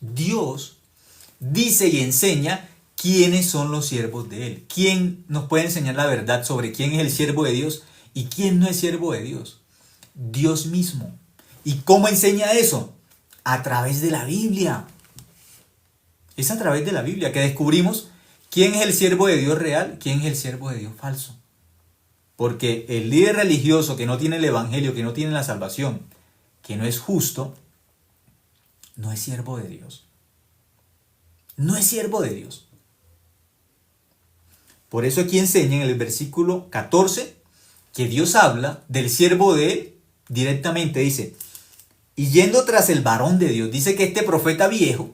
Dios dice y enseña quiénes son los siervos de Él. ¿Quién nos puede enseñar la verdad sobre quién es el siervo de Dios y quién no es siervo de Dios? Dios mismo. ¿Y cómo enseña eso? A través de la Biblia. Es a través de la Biblia que descubrimos quién es el siervo de Dios real, quién es el siervo de Dios falso. Porque el líder religioso que no tiene el evangelio, que no tiene la salvación, que no es justo, no es siervo de Dios. No es siervo de Dios. Por eso aquí enseña en el versículo 14 que Dios habla del siervo de Él directamente. Dice, y yendo tras el varón de Dios, dice que este profeta viejo,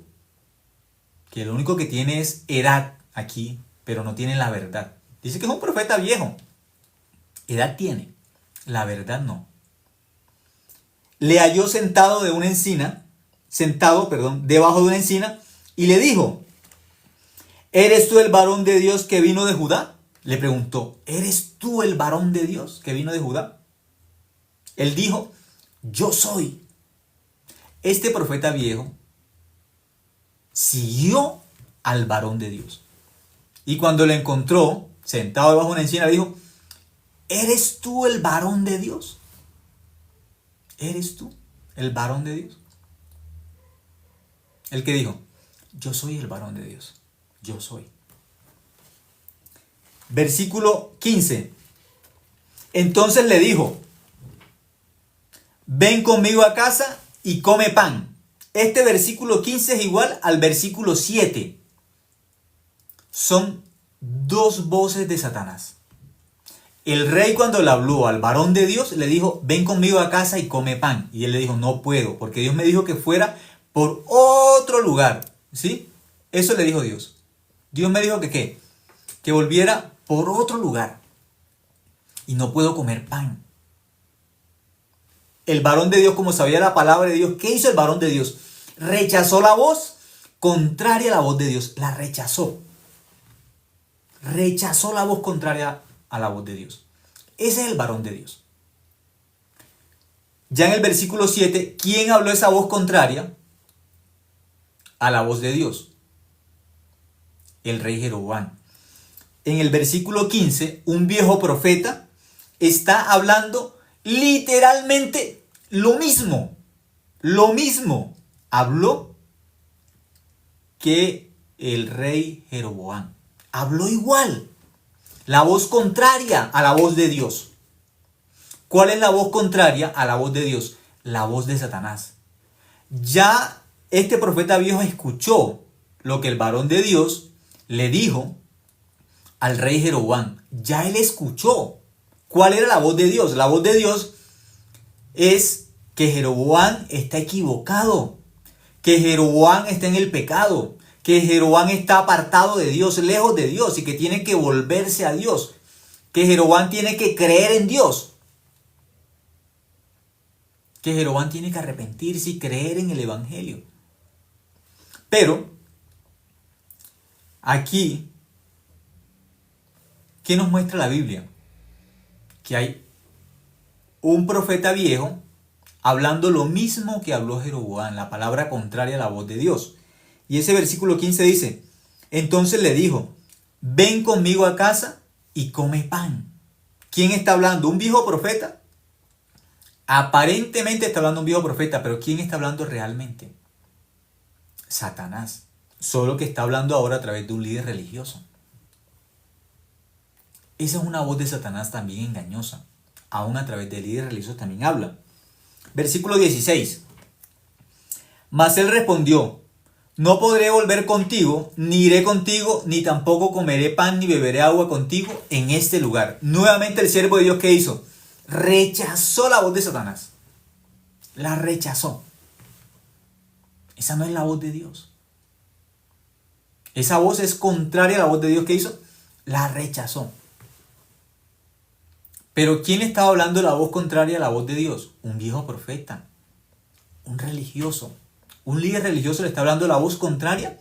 que lo único que tiene es edad aquí, pero no tiene la verdad. Dice que es un profeta viejo. Edad tiene, la verdad no. Le halló sentado debajo de una encina, y le dijo, ¿eres tú el varón de Dios que vino de Judá? Le preguntó, ¿eres tú el varón de Dios que vino de Judá? Él dijo, yo soy. Este profeta viejo siguió al varón de Dios. Y cuando lo encontró, sentado debajo de una encina, le dijo, ¿eres tú el varón de Dios? ¿Eres tú el varón de Dios? El que dijo, yo soy el varón de Dios. Yo soy. Versículo 15. Entonces le dijo, ven conmigo a casa y come pan. Este versículo 15 es igual al versículo 7. Son dos voces de Satanás. El rey, cuando le habló al varón de Dios, le dijo, ven conmigo a casa y come pan. Y él le dijo, no puedo, porque Dios me dijo que fuera por otro lugar. ¿Sí? Eso le dijo Dios. Dios me dijo que ¿qué? Que volviera por otro lugar. Y no puedo comer pan. El varón de Dios, como sabía la palabra de Dios, ¿qué hizo el varón de Dios? Rechazó la voz contraria a la voz de Dios. La rechazó. Rechazó la voz contraria a la voz de Dios. Ese es el varón de Dios. Ya en el versículo 7, ¿quién habló esa voz contraria a la voz de Dios? El rey Jeroboam. En el versículo 15, un viejo profeta está hablando literalmente lo mismo. Lo mismo habló que el rey Jeroboam. Habló igual. La voz contraria a la voz de Dios. ¿Cuál es la voz contraria a la voz de Dios? La voz de Satanás. Ya este profeta viejo escuchó lo que el varón de Dios le dijo al rey Jeroboam. Ya él escuchó. ¿Cuál era la voz de Dios? La voz de Dios es que Jeroboam está equivocado. Que Jeroboam está en el pecado. Que Jeroboam está apartado de Dios, lejos de Dios, y que tiene que volverse a Dios. Que Jeroboam tiene que creer en Dios. Que Jeroboam tiene que arrepentirse y creer en el Evangelio. Pero, aquí, ¿qué nos muestra la Biblia? Que hay un profeta viejo hablando lo mismo que habló Jeroboam, la palabra contraria a la voz de Dios. Y ese versículo 15 dice, entonces le dijo, ven conmigo a casa y come pan. ¿Quién está hablando? ¿Un viejo profeta? Aparentemente está hablando un viejo profeta, pero ¿quién está hablando realmente? Satanás. Solo que está hablando ahora a través de un líder religioso. Esa es una voz de Satanás también engañosa. Aún a través de líderes religiosos también habla. Versículo 16. Mas él respondió, no podré volver contigo, ni iré contigo, ni tampoco comeré pan, ni beberé agua contigo en este lugar. Nuevamente el siervo de Dios, ¿qué hizo? Rechazó la voz de Satanás. La rechazó. Esa no es la voz de Dios. Esa voz es contraria a la voz de Dios. ¿Qué hizo? La rechazó. Pero ¿quién estaba hablando la voz contraria a la voz de Dios? Un viejo profeta, un religioso. Un líder religioso le está hablando la voz contraria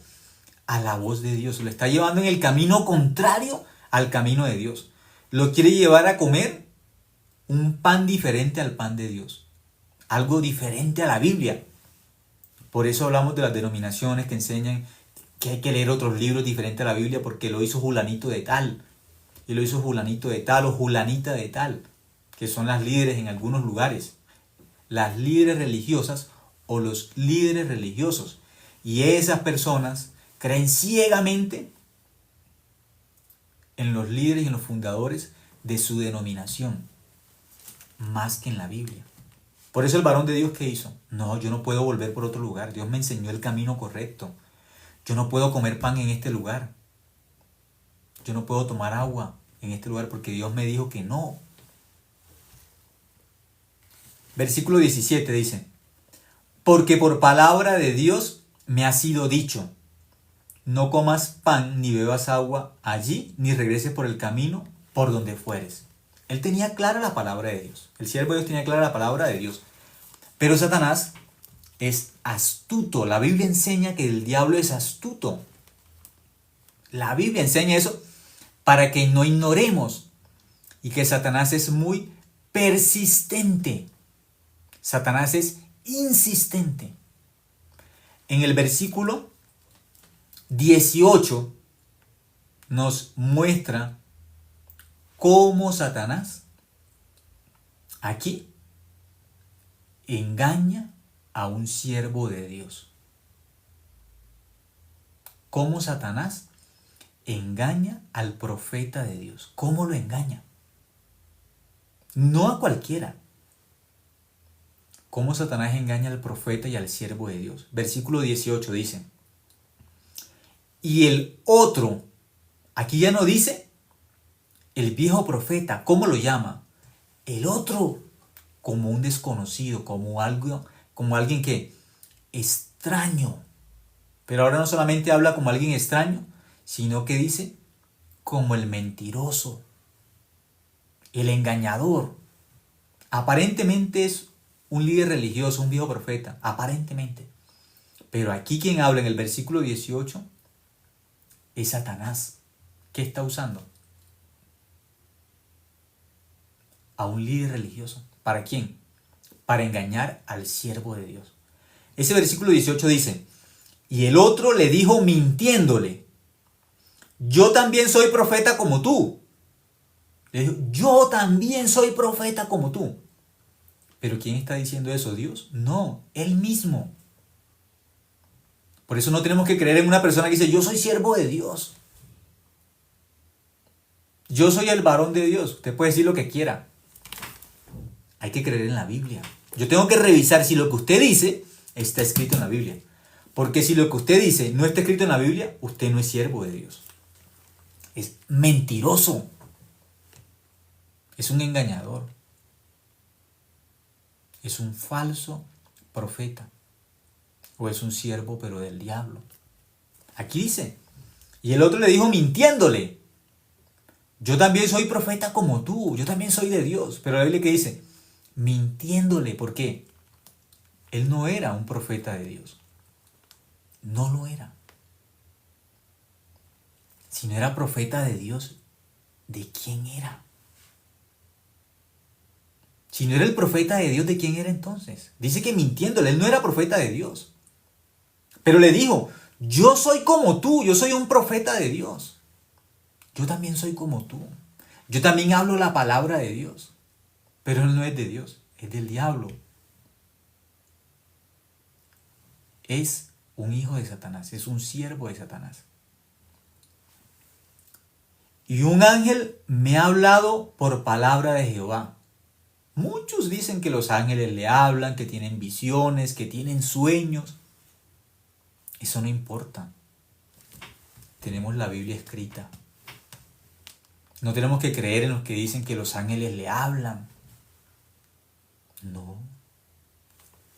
a la voz de Dios. Lo está llevando en el camino contrario al camino de Dios. Lo quiere llevar a comer un pan diferente al pan de Dios. Algo diferente a la Biblia. Por eso hablamos de las denominaciones que enseñan que hay que leer otros libros diferentes a la Biblia porque lo hizo Julanito de tal. Y lo hizo Julanito de tal o Julanita de tal. Que son las líderes en algunos lugares. Las líderes religiosas o los líderes religiosos. Y esas personas creen ciegamente en los líderes y en los fundadores de su denominación, más que en la Biblia. Por eso el varón de Dios, ¿qué hizo? No, yo no puedo volver por otro lugar. Dios me enseñó el camino correcto. Yo no puedo comer pan en este lugar. Yo no puedo tomar agua en este lugar porque Dios me dijo que no. Versículo 17 dice, porque por palabra de Dios me ha sido dicho, no comas pan ni bebas agua allí, ni regreses por el camino por donde fueres. Él tenía clara la palabra de Dios. El siervo de Dios tenía clara la palabra de Dios. Pero Satanás es astuto. La Biblia enseña que el diablo es astuto. La Biblia enseña eso para que no ignoremos. Y que Satanás es muy persistente. Satanás es insistente. En el versículo 18 nos muestra cómo Satanás aquí engaña a un siervo de Dios. Cómo Satanás engaña al profeta de Dios. ¿Cómo lo engaña? No a cualquiera. Cómo Satanás engaña al profeta y al siervo de Dios. Versículo 18 dice, y el otro, aquí ya no dice el viejo profeta, ¿cómo lo llama? El otro, como un desconocido, como alguien que extraño. Pero ahora no solamente habla como alguien extraño, sino que dice como el mentiroso, el engañador. Aparentemente es un líder religioso, un viejo profeta, aparentemente. Pero aquí quien habla en el versículo 18 es Satanás. ¿Qué está usando? A un líder religioso. ¿Para quién? Para engañar al siervo de Dios. Ese versículo 18 dice, y el otro le dijo mintiéndole, yo también soy profeta como tú. Le dijo, yo también soy profeta como tú. ¿Pero quién está diciendo eso? ¿Dios? No, él mismo. Por eso no tenemos que creer en una persona que dice, yo soy siervo de Dios. Yo soy el varón de Dios. Usted puede decir lo que quiera. Hay que creer en la Biblia. Yo tengo que revisar si lo que usted dice está escrito en la Biblia. Porque si lo que usted dice no está escrito en la Biblia, usted no es siervo de Dios. Es mentiroso. Es un engañador. Es un falso profeta. O es un siervo pero del diablo. Aquí dice. Y el otro le dijo mintiéndole. Yo también soy profeta como tú. Yo también soy de Dios. Pero la Biblia que dice. Mintiéndole. ¿Por qué? Él no era un profeta de Dios. No lo era. Si no era profeta de Dios, ¿de quién era? Si no era el profeta de Dios, ¿de quién era entonces? Dice que mintiéndole, él no era profeta de Dios. Pero le dijo, yo soy como tú, yo soy un profeta de Dios. Yo también soy como tú. Yo también hablo la palabra de Dios. Pero él no es de Dios, es del diablo. Es un hijo de Satanás, es un siervo de Satanás. Y un ángel me ha hablado por palabra de Jehová. Muchos dicen que los ángeles le hablan, que tienen visiones, que tienen sueños. Eso no importa. Tenemos la Biblia escrita. No tenemos que creer en los que dicen que los ángeles le hablan. No.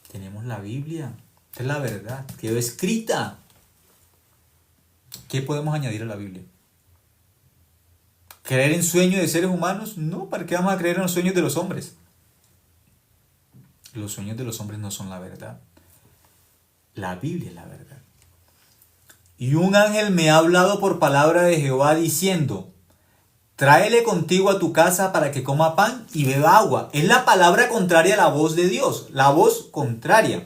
Tenemos la Biblia. Esta es la verdad. Quedó escrita. ¿Qué podemos añadir a la Biblia? ¿Creer en sueños de seres humanos? No, ¿para qué vamos a creer en los sueños de los hombres? Los sueños de los hombres no son la verdad. La Biblia es la verdad. Y un ángel me ha hablado por palabra de Jehová diciendo, tráele contigo a tu casa para que coma pan y beba agua. Es la palabra contraria a la voz de Dios, la voz contraria.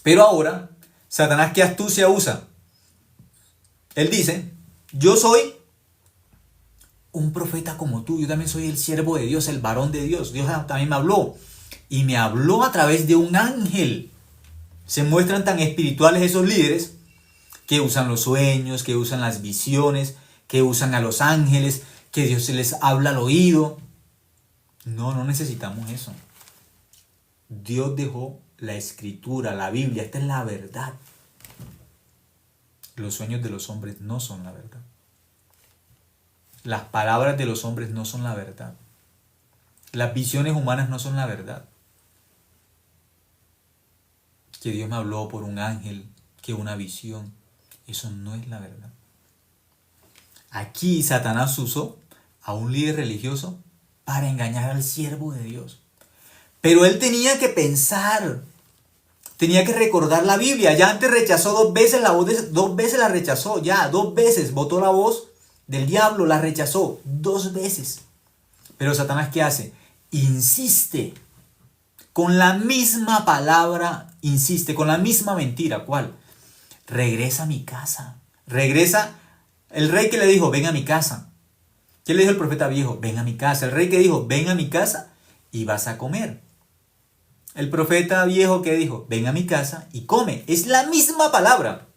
Pero ahora, Satanás, ¿qué astucia usa? Él dice, yo soy un profeta como tú, yo también soy el siervo de Dios, el varón de Dios. Dios también me habló. Y me habló a través de un ángel. Se muestran tan espirituales esos líderes que usan los sueños, que usan las visiones, que usan a los ángeles, que Dios se les habla al oído. No necesitamos eso. Dios dejó la escritura, la Biblia, esta es la verdad. Los sueños de los hombres no son la verdad. Las palabras de los hombres no son la verdad. Las visiones humanas no son la verdad. Que Dios me habló por un ángel, que una visión, eso no es la verdad. Aquí Satanás usó a un líder religioso para engañar al siervo de Dios. Pero él tenía que pensar, tenía que recordar la Biblia. Ya antes rechazó 2 veces la voz, 2 veces la rechazó, ya 2 veces votó la voz del diablo, la rechazó 2 veces. Pero Satanás, ¿qué hace? Insiste. Con la misma palabra, insiste, con la misma mentira. ¿Cuál? Regresa a mi casa. Regresa el rey que le dijo, ven a mi casa. ¿Qué le dijo el profeta viejo? Ven a mi casa. El rey que dijo, ven a mi casa y vas a comer. El profeta viejo que dijo, ven a mi casa y come. Es la misma palabra.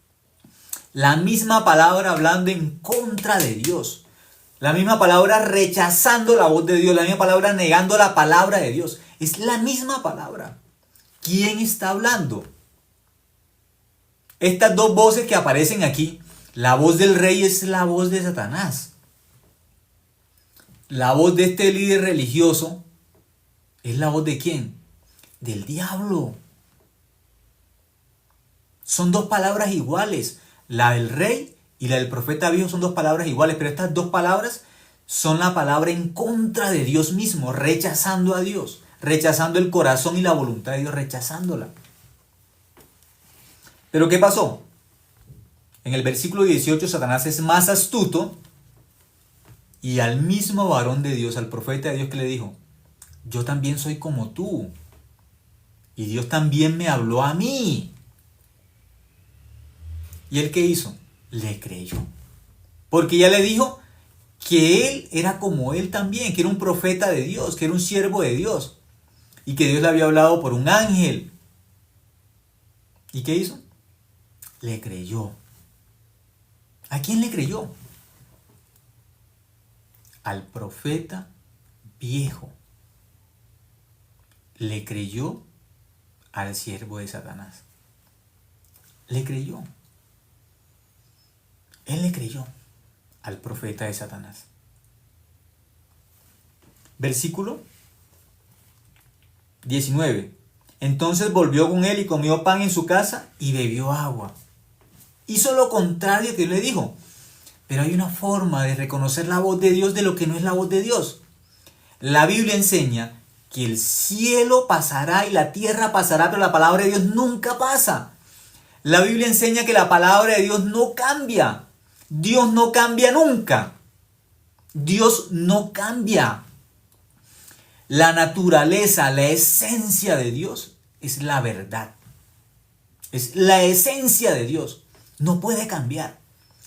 La misma palabra hablando en contra de Dios. La misma palabra rechazando la voz de Dios. La misma palabra negando la palabra de Dios. Es la misma palabra. ¿Quién está hablando? Estas 2 voces que aparecen aquí, la voz del rey es la voz de Satanás. La voz de este líder religioso es la voz de ¿quién? Del diablo. Son 2 palabras iguales. La del rey y la del profeta viejo son 2 palabras iguales, pero estas 2 palabras son la palabra en contra de Dios mismo, rechazando a Dios, rechazando el corazón y la voluntad de Dios, rechazándola. Pero ¿qué pasó? En el versículo 18 Satanás es más astuto y al mismo varón de Dios, al profeta de Dios, que le dijo, yo también soy como tú y Dios también me habló a mí. ¿Y él qué hizo? Le creyó. Porque ya le dijo que él era como él también, que era un profeta de Dios, que era un siervo de Dios y que Dios le había hablado por un ángel. ¿Y qué hizo? Le creyó. ¿A quién le creyó? Al profeta viejo. Le creyó al siervo de Satanás. Le creyó. Él le creyó al profeta de Satanás. Versículo 19. Entonces volvió con él y comió pan en su casa y bebió agua. Hizo lo contrario que le dijo. Pero hay una forma de reconocer la voz de Dios de lo que no es la voz de Dios. La Biblia enseña que el cielo pasará y la tierra pasará, pero la palabra de Dios nunca pasa. La Biblia enseña que la palabra de Dios no cambia. Dios no cambia nunca. Dios no cambia. La naturaleza, la esencia de Dios es la verdad. Es la esencia de Dios. No puede cambiar.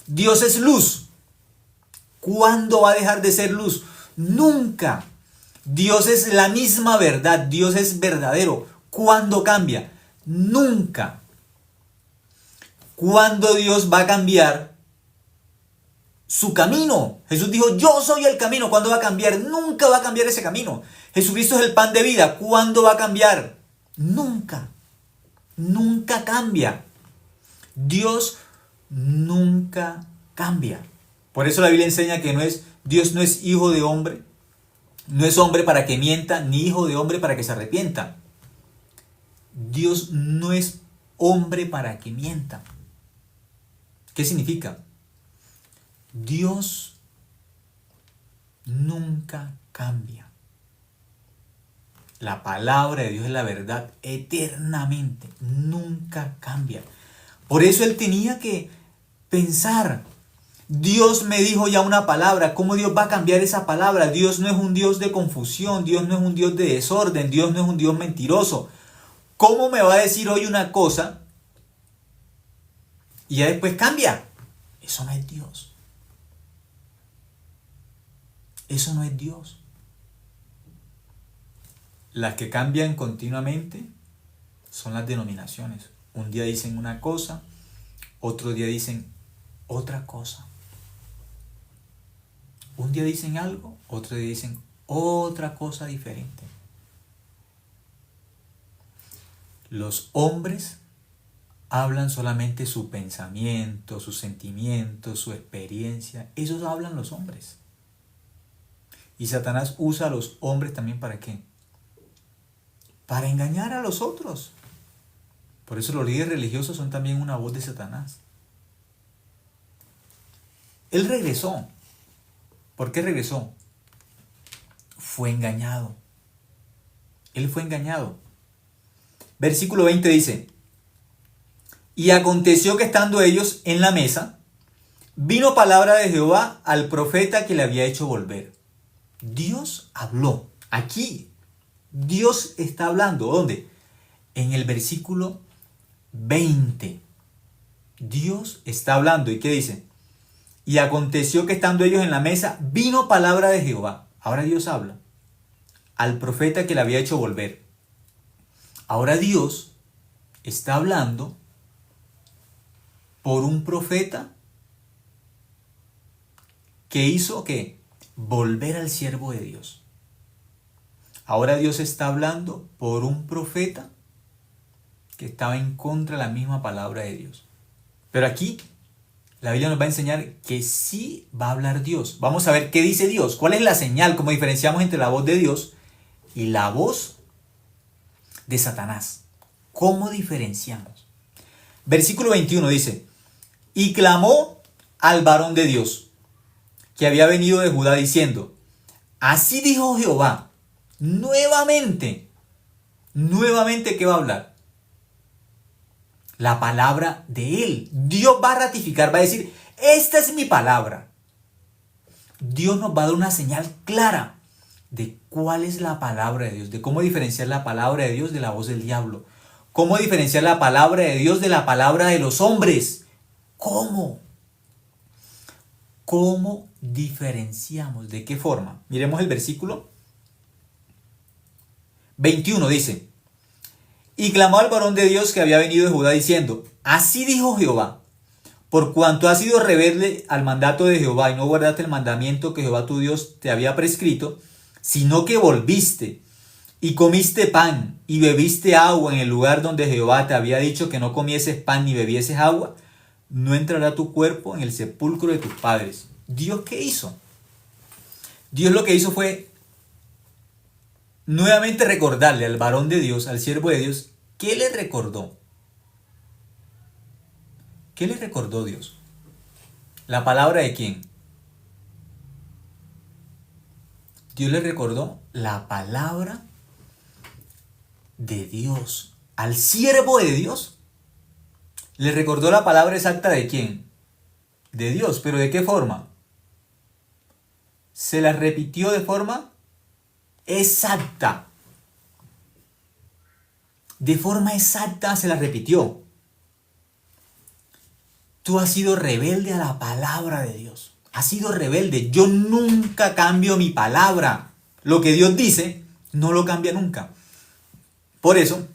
Dios es luz. ¿Cuándo va a dejar de ser luz? Nunca. Dios es la misma verdad. Dios es verdadero. ¿Cuándo cambia? Nunca. ¿Cuándo Dios va a cambiar su camino? Jesús dijo, yo soy el camino. ¿Cuándo va a cambiar? Nunca va a cambiar ese camino. Jesucristo es el pan de vida. ¿Cuándo va a cambiar? Nunca. Nunca cambia. Dios nunca cambia. Por eso la Biblia enseña que Dios no es hijo de hombre, no es hombre para que mienta, ni hijo de hombre para que se arrepienta. Dios no es hombre para que mienta. ¿Qué significa? Dios nunca cambia. La palabra de Dios es la verdad eternamente, nunca cambia. Por eso él tenía que pensar, Dios me dijo ya una palabra, ¿cómo Dios va a cambiar esa palabra? Dios no es un Dios de confusión, Dios no es un Dios de desorden, Dios no es un Dios mentiroso. ¿Cómo me va a decir hoy una cosa y ya después cambia? Eso no es Dios. Eso no es Dios. Las que cambian continuamente son las denominaciones. Un día dicen una cosa, otro día dicen otra cosa. Un día dicen algo, otro día dicen otra cosa diferente. Los hombres hablan solamente su pensamiento, sus sentimientos, su experiencia. Esos hablan los hombres. Y Satanás usa a los hombres también ¿para qué? Para engañar a los otros. Por eso los líderes religiosos son también una voz de Satanás. Él regresó. ¿Por qué regresó? Fue engañado. Él fue engañado. Versículo 20 dice, y aconteció que estando ellos en la mesa, vino palabra de Jehová al profeta que le había hecho volver. Dios habló. Aquí Dios está hablando. ¿Dónde? En el versículo 20. Dios está hablando. ¿Y qué dice? Y aconteció que estando ellos en la mesa, vino palabra de Jehová. Ahora Dios habla. Al profeta que le había hecho volver. Ahora Dios está hablando por un profeta que hizo ¿qué? Volver al siervo de Dios. Ahora Dios está hablando por un profeta que estaba en contra de la misma palabra de Dios. Pero aquí la Biblia nos va a enseñar que sí va a hablar Dios. Vamos a ver qué dice Dios. ¿Cuál es la señal? ¿Cómo diferenciamos entre la voz de Dios y la voz de Satanás? ¿Cómo diferenciamos? Versículo 21 dice, y clamó al varón de Dios, que había venido de Judá, diciendo, así dijo Jehová, nuevamente, ¿qué va a hablar? La palabra de él. Dios va a ratificar, va a decir, esta es mi palabra. Dios nos va a dar una señal clara de cuál es la palabra de Dios, de cómo diferenciar la palabra de Dios de la voz del diablo, cómo diferenciar la palabra de Dios de la palabra de los hombres. ¿Cómo? ¿Cómo diferenciamos? ¿De qué forma? Miremos el versículo 21, dice, y clamó al varón de Dios que había venido de Judá diciendo, así dijo Jehová, por cuanto has sido rebelde al mandato de Jehová y no guardaste el mandamiento que Jehová tu Dios te había prescrito, sino que volviste y comiste pan y bebiste agua en el lugar donde Jehová te había dicho que no comieses pan ni bebieses agua, no entrará tu cuerpo en el sepulcro de tus padres. ¿Dios qué hizo? Dios lo que hizo fue nuevamente recordarle al varón de Dios, al siervo de Dios, ¿qué le recordó? ¿Qué le recordó Dios? ¿La palabra de quién? Dios le recordó la palabra de Dios. Al siervo de Dios le recordó la palabra exacta de quién? De Dios. ¿Pero de qué forma? Se la repitió de forma exacta. De forma exacta se la repitió. Tú has sido rebelde a la palabra de Dios. Has sido rebelde. Yo nunca cambio mi palabra. Lo que Dios dice, no lo cambia nunca. Por eso,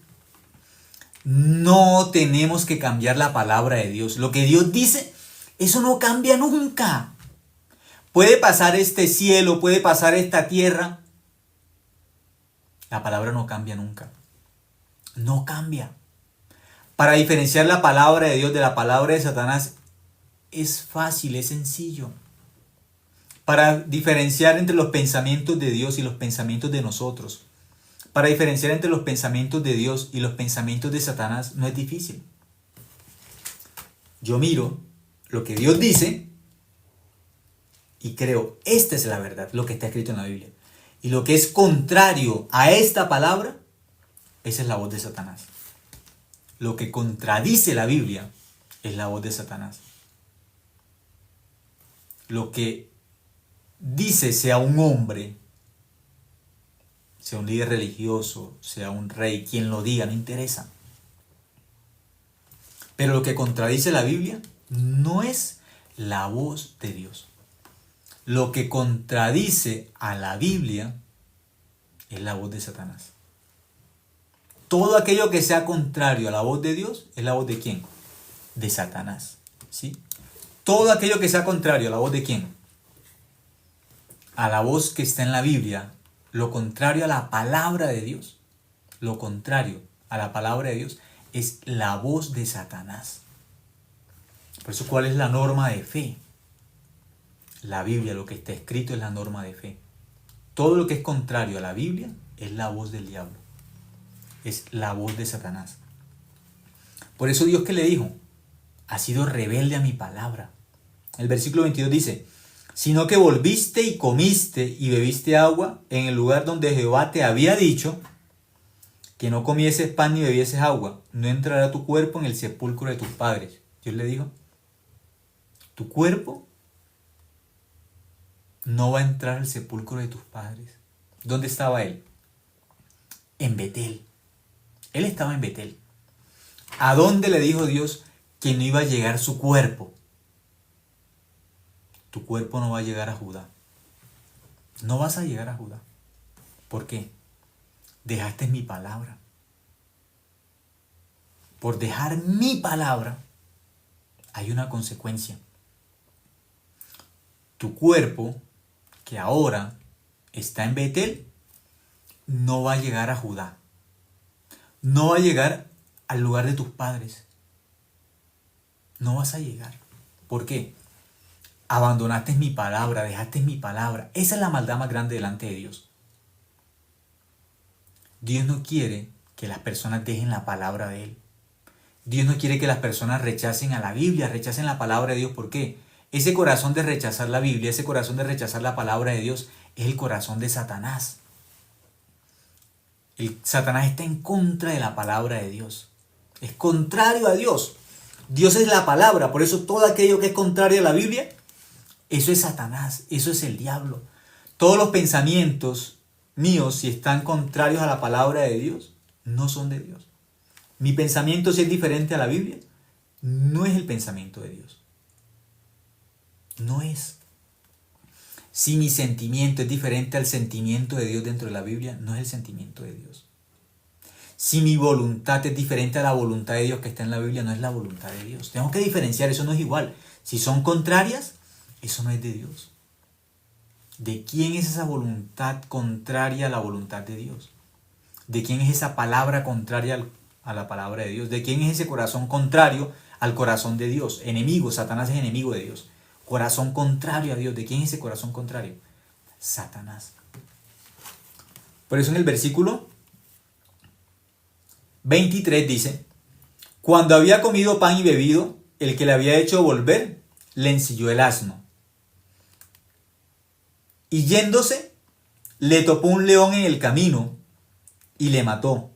no tenemos que cambiar la palabra de Dios. Lo que Dios dice, eso no cambia nunca. Puede pasar este cielo, puede pasar esta tierra. La palabra no cambia nunca. No cambia. Para diferenciar la palabra de Dios de la palabra de Satanás es fácil, es sencillo. Para diferenciar entre los pensamientos de Dios y los pensamientos de nosotros, para diferenciar entre los pensamientos de Dios y los pensamientos de Satanás no es difícil. Yo miro lo que Dios dice y creo, esta es la verdad, lo que está escrito en la Biblia. Y lo que es contrario a esta palabra, esa es la voz de Satanás. Lo que contradice la Biblia es la voz de Satanás. Lo que dice sea un hombre, sea un líder religioso, sea un rey, quien lo diga, no interesa. Pero lo que contradice la Biblia no es la voz de Dios. Lo que contradice a la Biblia es la voz de Satanás. Todo aquello que sea contrario a la voz de Dios es la voz de ¿quién? De Satanás. ¿Sí? Todo aquello que sea contrario a la voz de ¿quién? A la voz que está en la Biblia, lo contrario a la palabra de Dios, lo contrario a la palabra de Dios es la voz de Satanás. Por eso, ¿cuál es la norma de fe? La Biblia, lo que está escrito es la norma de fe. Todo lo que es contrario a la Biblia es la voz del diablo. Es la voz de Satanás. Por eso Dios, ¿qué le dijo? Has sido rebelde a mi palabra. El versículo 22 dice, sino que volviste y comiste y bebiste agua en el lugar donde Jehová te había dicho que no comieses pan ni bebieses agua, no entrará tu cuerpo en el sepulcro de tus padres. Dios le dijo, tu cuerpo no va a entrar al sepulcro de tus padres. ¿Dónde estaba él? En Betel. Él estaba en Betel. ¿A dónde le dijo Dios que no iba a llegar su cuerpo? Tu cuerpo no va a llegar a Judá. No vas a llegar a Judá. ¿Por qué? Dejaste mi palabra. Por dejar mi palabra hay una consecuencia. Tu cuerpo, que ahora está en Betel, no va a llegar a Judá. No va a llegar al lugar de tus padres. No vas a llegar. ¿Por qué? Abandonaste mi palabra, dejaste mi palabra. Esa es la maldad más grande delante de Dios. Dios no quiere que las personas dejen la palabra de Él. Dios no quiere que las personas rechacen a la Biblia, rechacen la palabra de Dios. ¿Por qué? Ese corazón de rechazar la Biblia, ese corazón de rechazar la palabra de Dios, es el corazón de Satanás. Satanás está en contra de la palabra de Dios. Es contrario a Dios. Dios es la palabra, por eso todo aquello que es contrario a la Biblia, eso es Satanás, eso es el diablo. Todos los pensamientos míos, si están contrarios a la palabra de Dios, no son de Dios. Mi pensamiento, si es diferente a la Biblia, no es el pensamiento de Dios. No es. Si mi sentimiento es diferente al sentimiento de Dios dentro de la Biblia, no es el sentimiento de Dios. Si mi voluntad es diferente a la voluntad de Dios que está en la Biblia, no es la voluntad de Dios. Tengo que diferenciar, eso no es igual. Si son contrarias, eso no es de Dios. ¿De quién es esa voluntad contraria a la voluntad de Dios? ¿De quién es esa palabra contraria a la palabra de Dios? ¿De quién es ese corazón contrario al corazón de Dios? Enemigo, Satanás es enemigo de Dios. Corazón contrario a Dios. ¿De quién es ese corazón contrario? Satanás. Por eso en el versículo 23 dice, cuando había comido pan y bebido, el que le había hecho volver, le ensilló el asno. Y yéndose, le topó un león en el camino y le mató.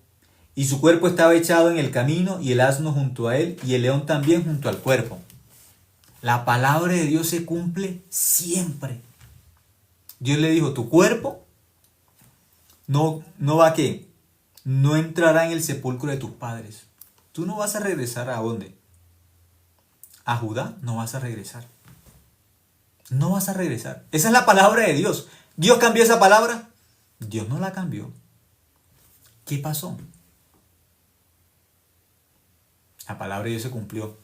Y su cuerpo estaba echado en el camino y el asno junto a él y el león también junto al cuerpo. La palabra de Dios se cumple siempre. Dios le dijo, tu cuerpo no va a qué, no entrará en el sepulcro de tus padres. Tú no vas a regresar ¿a dónde? A Judá no vas a regresar. No vas a regresar. Esa es la palabra de Dios. ¿Dios cambió esa palabra? Dios no la cambió. ¿Qué pasó? La palabra de Dios se cumplió.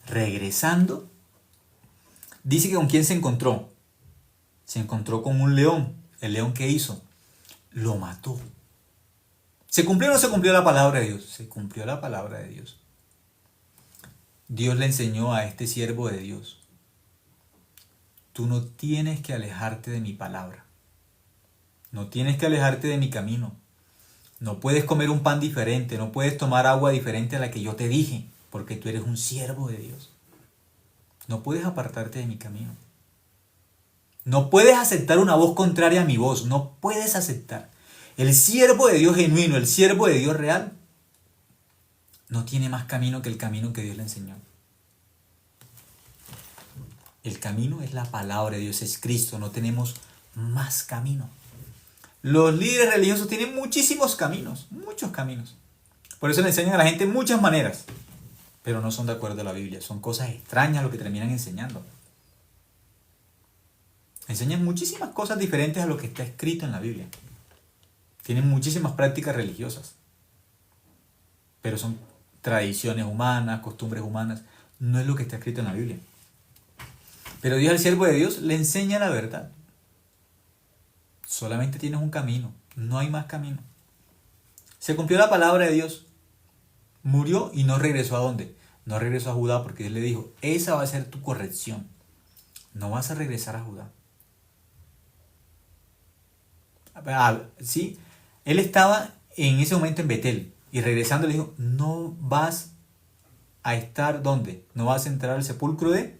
Regresando, dice que ¿con quién se encontró? Se encontró con un león. ¿El león qué hizo? Lo mató. ¿Se cumplió o no se cumplió la palabra de Dios? Se cumplió la palabra de Dios. Dios le enseñó a este siervo de Dios, tú no tienes que alejarte de mi palabra. No tienes que alejarte de mi camino. No puedes comer un pan diferente, no puedes tomar agua diferente a la que yo te dije, porque tú eres un siervo de Dios. No puedes apartarte de mi camino. No puedes aceptar una voz contraria a mi voz. No puedes aceptar. El siervo de Dios genuino, el siervo de Dios real, no tiene más camino que el camino que Dios le enseñó. El camino es la palabra de Dios, es Cristo. No tenemos más camino. Los líderes religiosos tienen muchísimos caminos, muchos caminos. Por eso le enseñan a la gente muchas maneras, pero no son de acuerdo a la Biblia. Son cosas extrañas lo que terminan enseñando. Enseñan muchísimas cosas diferentes a lo que está escrito en la Biblia. Tienen muchísimas prácticas religiosas, pero son tradiciones humanas, costumbres humanas. No es lo que está escrito en la Biblia. Pero Dios, al siervo de Dios, le enseña la verdad. Solamente tienes un camino, no hay más camino. Se cumplió la palabra de Dios. Murió y no regresó ¿a dónde? No regresó a Judá porque Él le dijo, esa va a ser tu corrección. No vas a regresar a Judá. ¿Sí? Él estaba en ese momento en Betel y regresando le dijo, no vas a estar ¿dónde? No vas a entrar al sepulcro de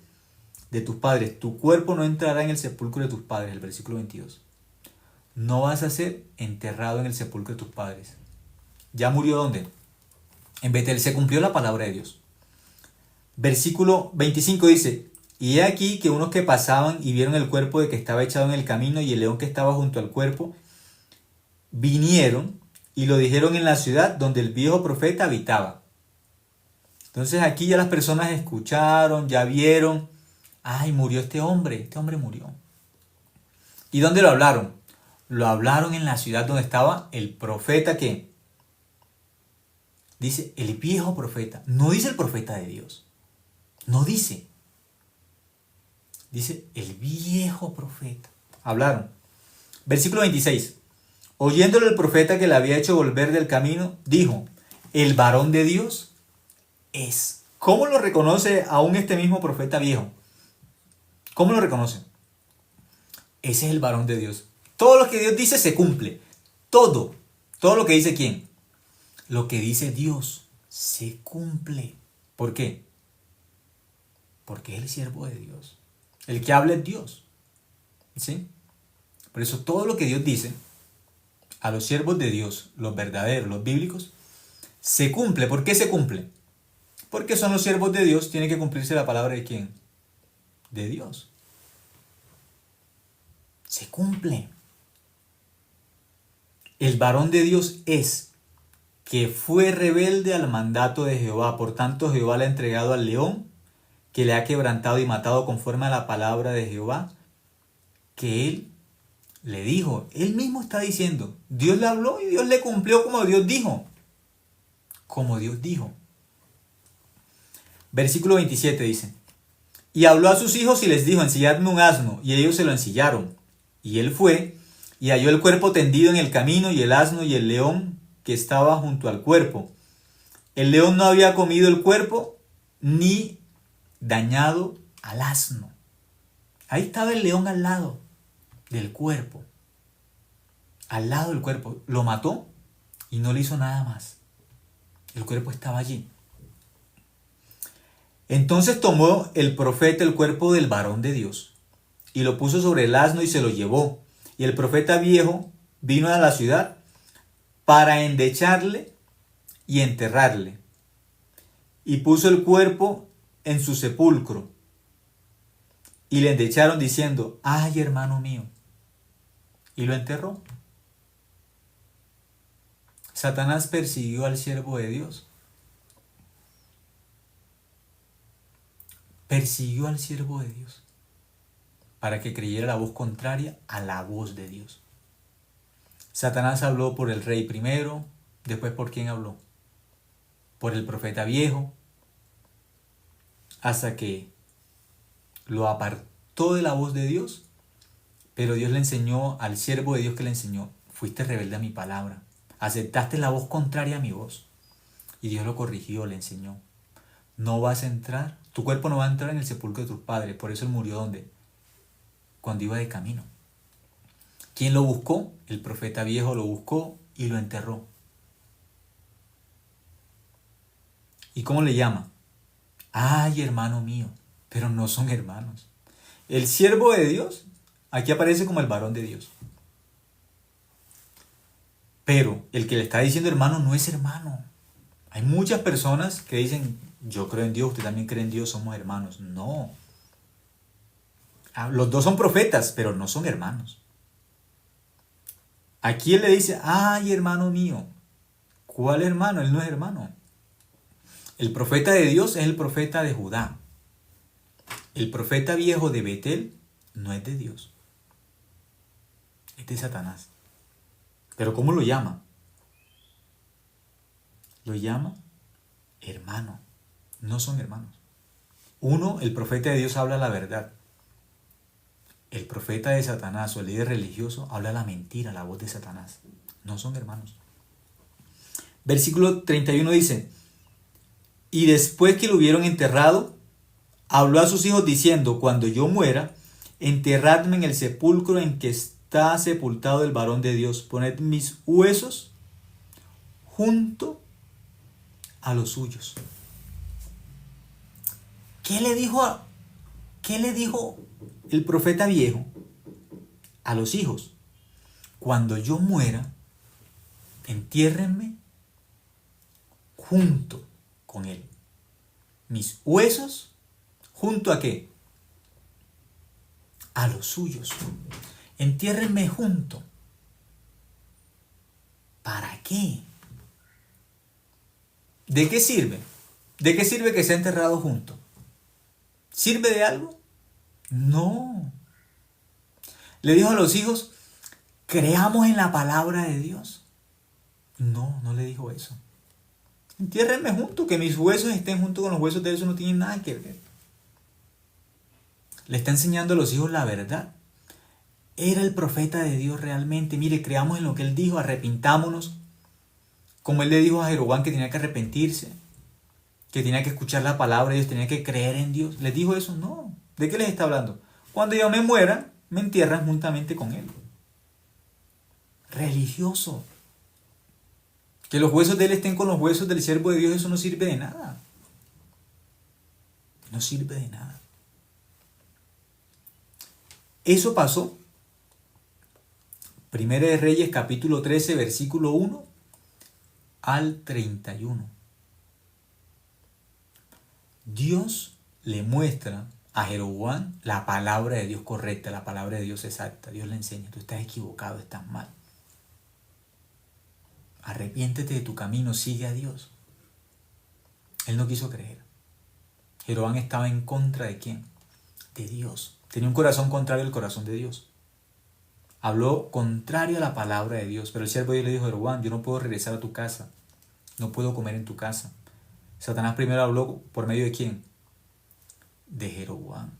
tus padres. Tu cuerpo no entrará en el sepulcro de tus padres, el versículo 22. No vas a ser enterrado en el sepulcro de tus padres. ¿Ya murió dónde? En Betel. Se cumplió la palabra de Dios. Versículo 25 dice, y he aquí que unos que pasaban y vieron el cuerpo de que estaba echado en el camino y el león que estaba junto al cuerpo, vinieron y lo dijeron en la ciudad donde el viejo profeta habitaba. Entonces aquí ya las personas escucharon, ya vieron, ay, murió este hombre murió. ¿Y dónde lo hablaron? Lo hablaron en la ciudad donde estaba el profeta que dice el viejo profeta, no dice el profeta de Dios, no dice, dice el viejo profeta. Hablaron. Versículo 26. Oyéndole el profeta que le había hecho volver del camino, dijo, el varón de Dios es. ¿Cómo lo reconoce aún este mismo profeta viejo? ¿Cómo lo reconoce? Ese es el varón de Dios. Todo lo que Dios dice se cumple. Todo lo que dice ¿quién? Lo que dice Dios se cumple. ¿Por qué? Porque es el siervo de Dios. El que habla es Dios. ¿Sí? Por eso todo lo que Dios dice a los siervos de Dios, los verdaderos, los bíblicos, se cumple. ¿Por qué se cumple? Porque son los siervos de Dios, tiene que cumplirse la palabra de ¿quién? De Dios. Se cumple. El varón de Dios es que fue rebelde al mandato de Jehová. Por tanto, Jehová le ha entregado al león, que le ha quebrantado y matado conforme a la palabra de Jehová, que él le dijo. Él mismo está diciendo, Dios le habló y Dios le cumplió como Dios dijo. Como Dios dijo. Versículo 27 dice, y habló a sus hijos y les dijo, ensilladme un asno, y ellos se lo ensillaron. Y él fue y halló el cuerpo tendido en el camino y el asno y el león que estaba junto al cuerpo. El león no había comido el cuerpo ni dañado al asno. Ahí estaba el león al lado del cuerpo. Al lado del cuerpo. Lo mató y no le hizo nada más. El cuerpo estaba allí. Entonces tomó el profeta el cuerpo del varón de Dios y lo puso sobre el asno y se lo llevó. Y el profeta viejo vino a la ciudad para endecharle y enterrarle. Y puso el cuerpo en su sepulcro. Y le endecharon diciendo, ay, hermano mío. Y lo enterró. Satanás persiguió al siervo de Dios. Persiguió al siervo de Dios para que creyera la voz contraria a la voz de Dios. Satanás habló por el rey primero, después ¿por quién habló? Por el profeta viejo, hasta que lo apartó de la voz de Dios, pero Dios le enseñó al siervo de Dios que le enseñó, fuiste rebelde a mi palabra, aceptaste la voz contraria a mi voz, y Dios lo corrigió, le enseñó, no vas a entrar, tu cuerpo no va a entrar en el sepulcro de tus padres, por eso él murió ¿dónde? Cuando iba de camino. ¿Quién lo buscó? El profeta viejo lo buscó y lo enterró. ¿Y cómo le llama? Ay, hermano mío, pero no son hermanos. El siervo de Dios Aquí aparece como el varón de Dios. Pero el que le está diciendo hermano no es hermano. Hay muchas personas que dicen, yo creo en Dios, usted también cree en Dios, somos hermanos. No. Los dos son profetas, pero no son hermanos. Aquí él le dice, ay, hermano mío. ¿Cuál hermano? Él no es hermano. El profeta de Dios es el profeta de Judá. El profeta viejo de Betel no es de Dios. Es de Satanás. ¿Pero cómo lo llama? Lo llama hermano. No son hermanos. Uno, el profeta de Dios habla la verdad. El profeta de Satanás o el líder religioso habla la mentira, la voz de Satanás. No son hermanos. Versículo 31 dice, y después que lo hubieron enterrado, habló a sus hijos diciendo, cuando yo muera, enterradme en el sepulcro en que está sepultado el varón de Dios. Poned mis huesos junto a los suyos. ¿Qué le dijo el profeta viejo a los hijos? Cuando yo muera, entiérrenme junto con él. Mis huesos, ¿junto a qué? A los suyos. Entiérrenme junto. ¿Para qué? ¿De qué sirve? ¿De qué sirve que sea enterrado junto? ¿Sirve de algo? No. Le dijo a los hijos, creamos en la palabra de Dios. No, no le dijo eso. Entiérrenme junto, que mis huesos estén junto con los huesos de Dios, no tienen nada que ver. Le está enseñando a los hijos la verdad. Era el profeta de Dios realmente. Mire, creamos en lo que él dijo, arrepintámonos. Como él le dijo a Jeroboam que tenía que arrepentirse, que tenía que escuchar la palabra de Dios, tenía que creer en Dios. ¿Les dijo eso? No. ¿De qué les está hablando? Cuando yo me muera, me entierran juntamente con él. Religioso. Que los huesos de él estén con los huesos del siervo de Dios, eso no sirve de nada. No sirve de nada. Eso pasó. Primera de Reyes, capítulo 13, versículo 1 al 31. Dios le muestra a Jeroboam la palabra de Dios correcta, la palabra de Dios exacta. Dios le enseña, tú estás equivocado, estás mal. Arrepiéntete de tu camino, sigue a Dios. Él no quiso creer. Jeroboam estaba en contra de ¿quién? De Dios. Tenía un corazón contrario al corazón de Dios. Habló contrario a la palabra de Dios. Pero el siervo de Dios le dijo, Jeroboam, yo no puedo regresar a tu casa. No puedo comer en tu casa. Satanás primero habló por medio de ¿quién? De Jeroboam.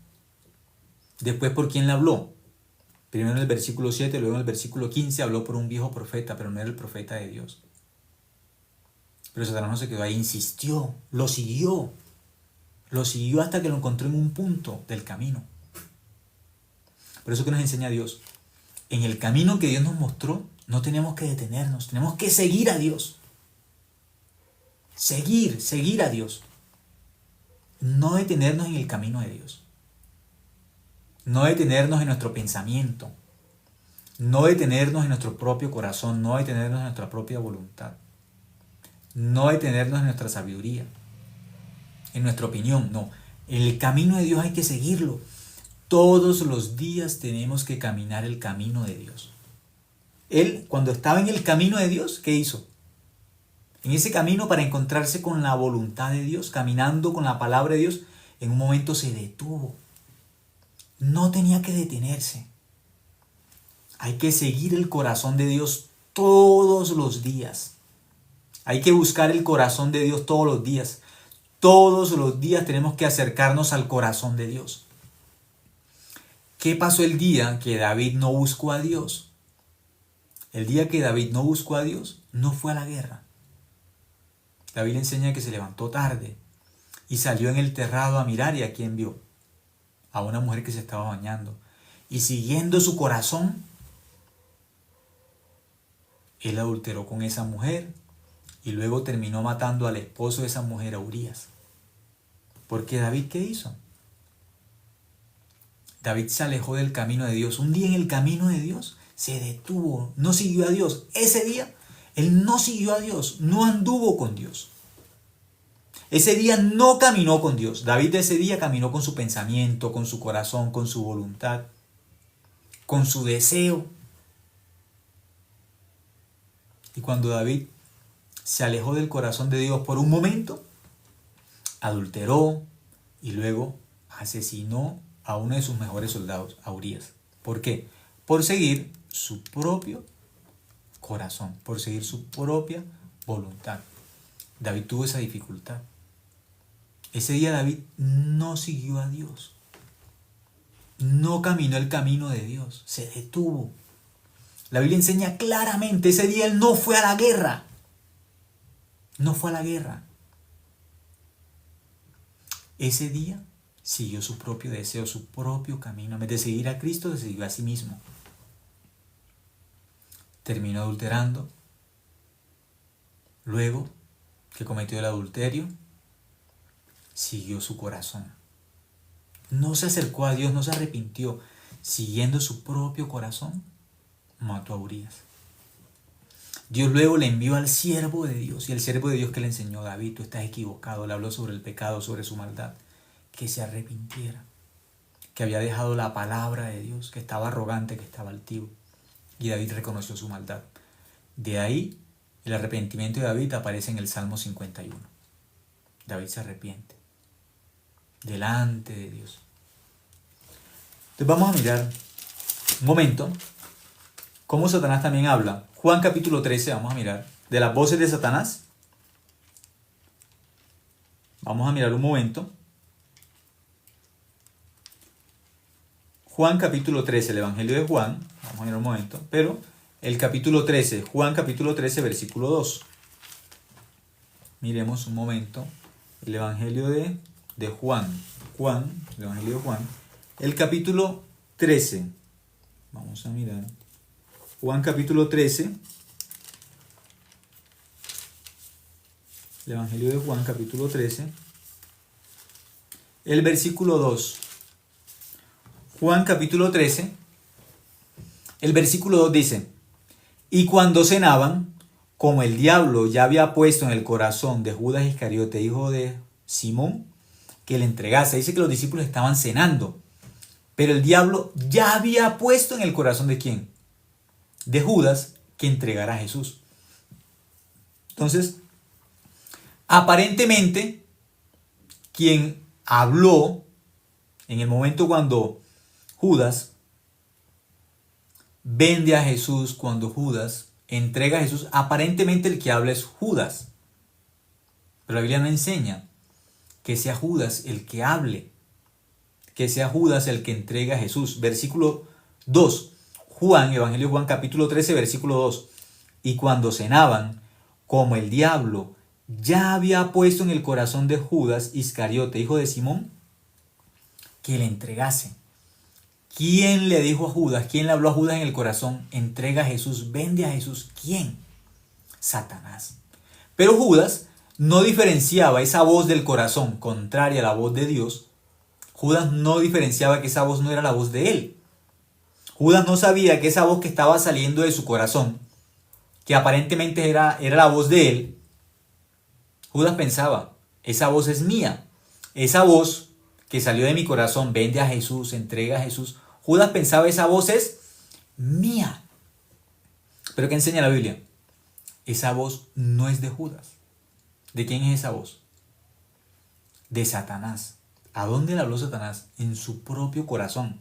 Después, ¿por quién le habló? Primero en el versículo 7, luego en el versículo 15 habló por un viejo profeta, pero no era el profeta de Dios. Pero Satanás no se quedó ahí, insistió, lo siguió hasta que lo encontró en un punto del camino. Por eso que nos enseña Dios. En el camino que Dios nos mostró, no tenemos que detenernos, tenemos que seguir a Dios. Seguir a Dios. No detenernos en el camino de Dios. No detenernos en nuestro pensamiento. No detenernos en nuestro propio corazón. No detenernos en nuestra propia voluntad. No detenernos en nuestra sabiduría. En nuestra opinión. No. El camino de Dios hay que seguirlo. Todos los días tenemos que caminar el camino de Dios. Él, cuando estaba en el camino de Dios, ¿qué hizo? En ese camino para encontrarse con la voluntad de Dios, caminando con la palabra de Dios, en un momento se detuvo. No tenía que detenerse. Hay que seguir el corazón de Dios todos los días. Hay que buscar el corazón de Dios todos los días. Todos los días tenemos que acercarnos al corazón de Dios. ¿Qué pasó el día que David no buscó a Dios? El día que David no buscó a Dios, no fue a la guerra. David le enseña que se levantó tarde y salió en el terrado a mirar, y ¿a quién vio? A una mujer que se estaba bañando. Y siguiendo su corazón, él adulteró con esa mujer y luego terminó matando al esposo de esa mujer, a Urías. Porque David, ¿qué hizo? David se alejó del camino de Dios. Un día en el camino de Dios se detuvo, no siguió a Dios. Ese día él no siguió a Dios, no anduvo con Dios. Ese día no caminó con Dios. David ese día caminó con su pensamiento, con su corazón, con su voluntad, con su deseo. Y cuando David se alejó del corazón de Dios por un momento, adulteró y luego asesinó a uno de sus mejores soldados, a Urías. ¿Por qué? Por seguir su propio corazón, por seguir su propia voluntad. David tuvo esa dificultad. Ese día David no siguió a Dios. No caminó el camino de Dios. Se detuvo. La Biblia enseña claramente, ese día él no fue a la guerra. No fue a la guerra. Ese día siguió su propio deseo, su propio camino. En vez de seguir a Cristo, se siguió a sí mismo. Terminó adulterando. Luego que cometió el adulterio, siguió su corazón. No se acercó a Dios, no se arrepintió. Siguiendo su propio corazón, mató a Urías. Dios luego le envió al siervo de Dios, y el siervo de Dios que le enseñó: David, tú estás equivocado. Le habló sobre el pecado, sobre su maldad, que se arrepintiera, que había dejado la palabra de Dios, que estaba arrogante, que estaba altivo. Y David reconoció su maldad. De ahí, el arrepentimiento de David aparece en el Salmo 51. David se arrepiente delante de Dios. Entonces vamos a mirar un momento cómo Satanás también habla. Juan capítulo 13, vamos a mirar, de las voces de Satanás. Vamos a mirar un momento. Juan capítulo 13, el Evangelio de Juan. Vamos a mirar un momento, pero el capítulo 13, Juan capítulo 13, versículo 2. Miremos un momento el Evangelio de Juan. El Evangelio de Juan. El capítulo 13. Vamos a mirar. Juan capítulo 13. El Evangelio de Juan capítulo 13. El versículo 2. Juan capítulo 13. El versículo 2 dice: y cuando cenaban, como el diablo ya había puesto en el corazón de Judas Iscariote, hijo de Simón, que le entregase. Dice que los discípulos estaban cenando, pero el diablo ya había puesto en el corazón ¿de quién? De Judas, que entregara a Jesús. Entonces, aparentemente, quien habló en el momento cuando Judas vende a Jesús, cuando Judas entrega a Jesús, aparentemente el que habla es Judas. Pero la Biblia no enseña que sea Judas el que hable, que sea Judas el que entrega a Jesús. Versículo 2, Juan, Evangelio de Juan capítulo 13, versículo 2. Y cuando cenaban, como el diablo ya había puesto en el corazón de Judas Iscariote, hijo de Simón, que le entregase. ¿Quién le dijo a Judas? ¿Quién le habló a Judas en el corazón? Entrega a Jesús, vende a Jesús. ¿Quién? Satanás. Pero Judas no diferenciaba esa voz del corazón contraria a la voz de Dios. Judas no diferenciaba que esa voz no era la voz de él. Judas no sabía que esa voz que estaba saliendo de su corazón, que aparentemente era la voz de él, Judas pensaba: esa voz es mía. Esa voz que salió de mi corazón, vende a Jesús, entrega a Jesús. Judas pensaba: esa voz es mía. ¿Pero qué enseña la Biblia? Esa voz no es de Judas. ¿De quién es esa voz? De Satanás. ¿A dónde le habló Satanás? En su propio corazón.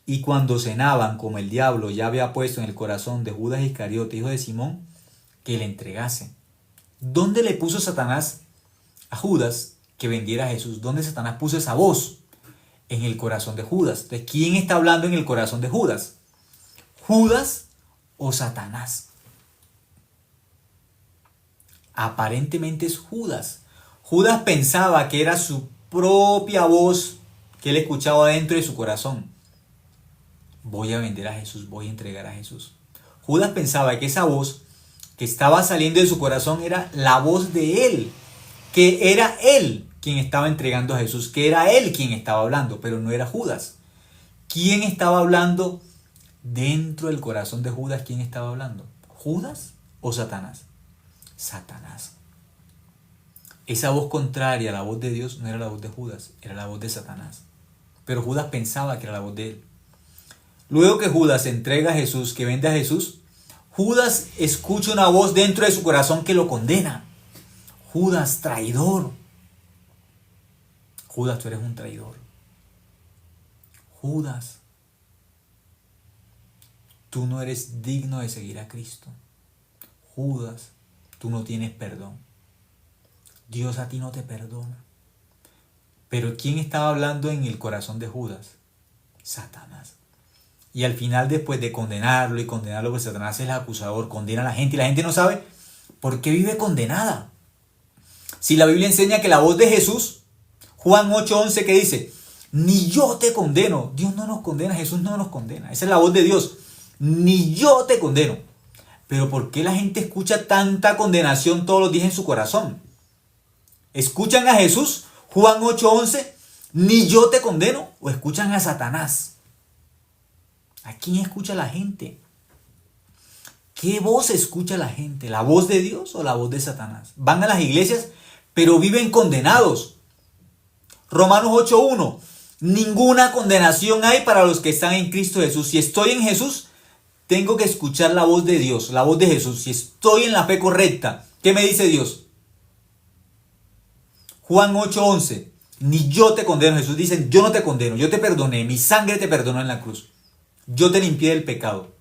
Y cuando cenaban, como el diablo ya había puesto en el corazón de Judas Iscariote, hijo de Simón, que le entregase. ¿Dónde le puso Satanás a Judas que vendiera a Jesús? ¿Dónde Satanás puso esa voz? En el corazón de Judas. Entonces, ¿quién está hablando en el corazón de Judas? ¿Judas o Satanás? Aparentemente es Judas. Judas pensaba que era su propia voz que él escuchaba dentro de su corazón. Voy a vender a Jesús, voy a entregar a Jesús. Judas pensaba que esa voz que estaba saliendo de su corazón era la voz de él, que era él quien estaba entregando a Jesús, que era él quien estaba hablando, pero no era Judas. ¿Quién estaba hablando dentro del corazón de Judas? ¿Quién estaba hablando? ¿Judas o Satanás? Satanás. Esa voz contraria a la voz de Dios no era la voz de Judas, era la voz de Satanás. Pero Judas pensaba que era la voz de él. Luego que Judas entrega a Jesús, que vende a Jesús, Judas escucha una voz dentro de su corazón que lo condena. Judas, traidor. Judas, tú eres un traidor. Judas, tú no eres digno de seguir a Cristo. Judas, tú no tienes perdón. Dios a ti no te perdona. Pero ¿quién estaba hablando en el corazón de Judas? Satanás. Y al final, después de condenarlo, pues Satanás es el acusador, condena a la gente y la gente no sabe por qué vive condenada. Si la Biblia enseña que la voz de Jesús, Juan 8:11, que dice, ni yo te condeno. Dios no nos condena, Jesús no nos condena. Esa es la voz de Dios. Ni yo te condeno. Pero ¿por qué la gente escucha tanta condenación todos los días en su corazón? ¿Escuchan a Jesús, Juan 8:11, ni yo te condeno? ¿O escuchan a Satanás? ¿A quién escucha la gente? ¿Qué voz escucha la gente? ¿La voz de Dios o la voz de Satanás? Van a las iglesias, pero viven condenados. Romanos 8:1. Ninguna condenación hay para los que están en Cristo Jesús. Si estoy en Jesús, tengo que escuchar la voz de Dios, la voz de Jesús. Si estoy en la fe correcta, ¿qué me dice Dios? Juan 8:11. Ni yo te condeno. Jesús dice, yo no te condeno, yo te perdoné, mi sangre te perdonó en la cruz. Yo te limpié del pecado.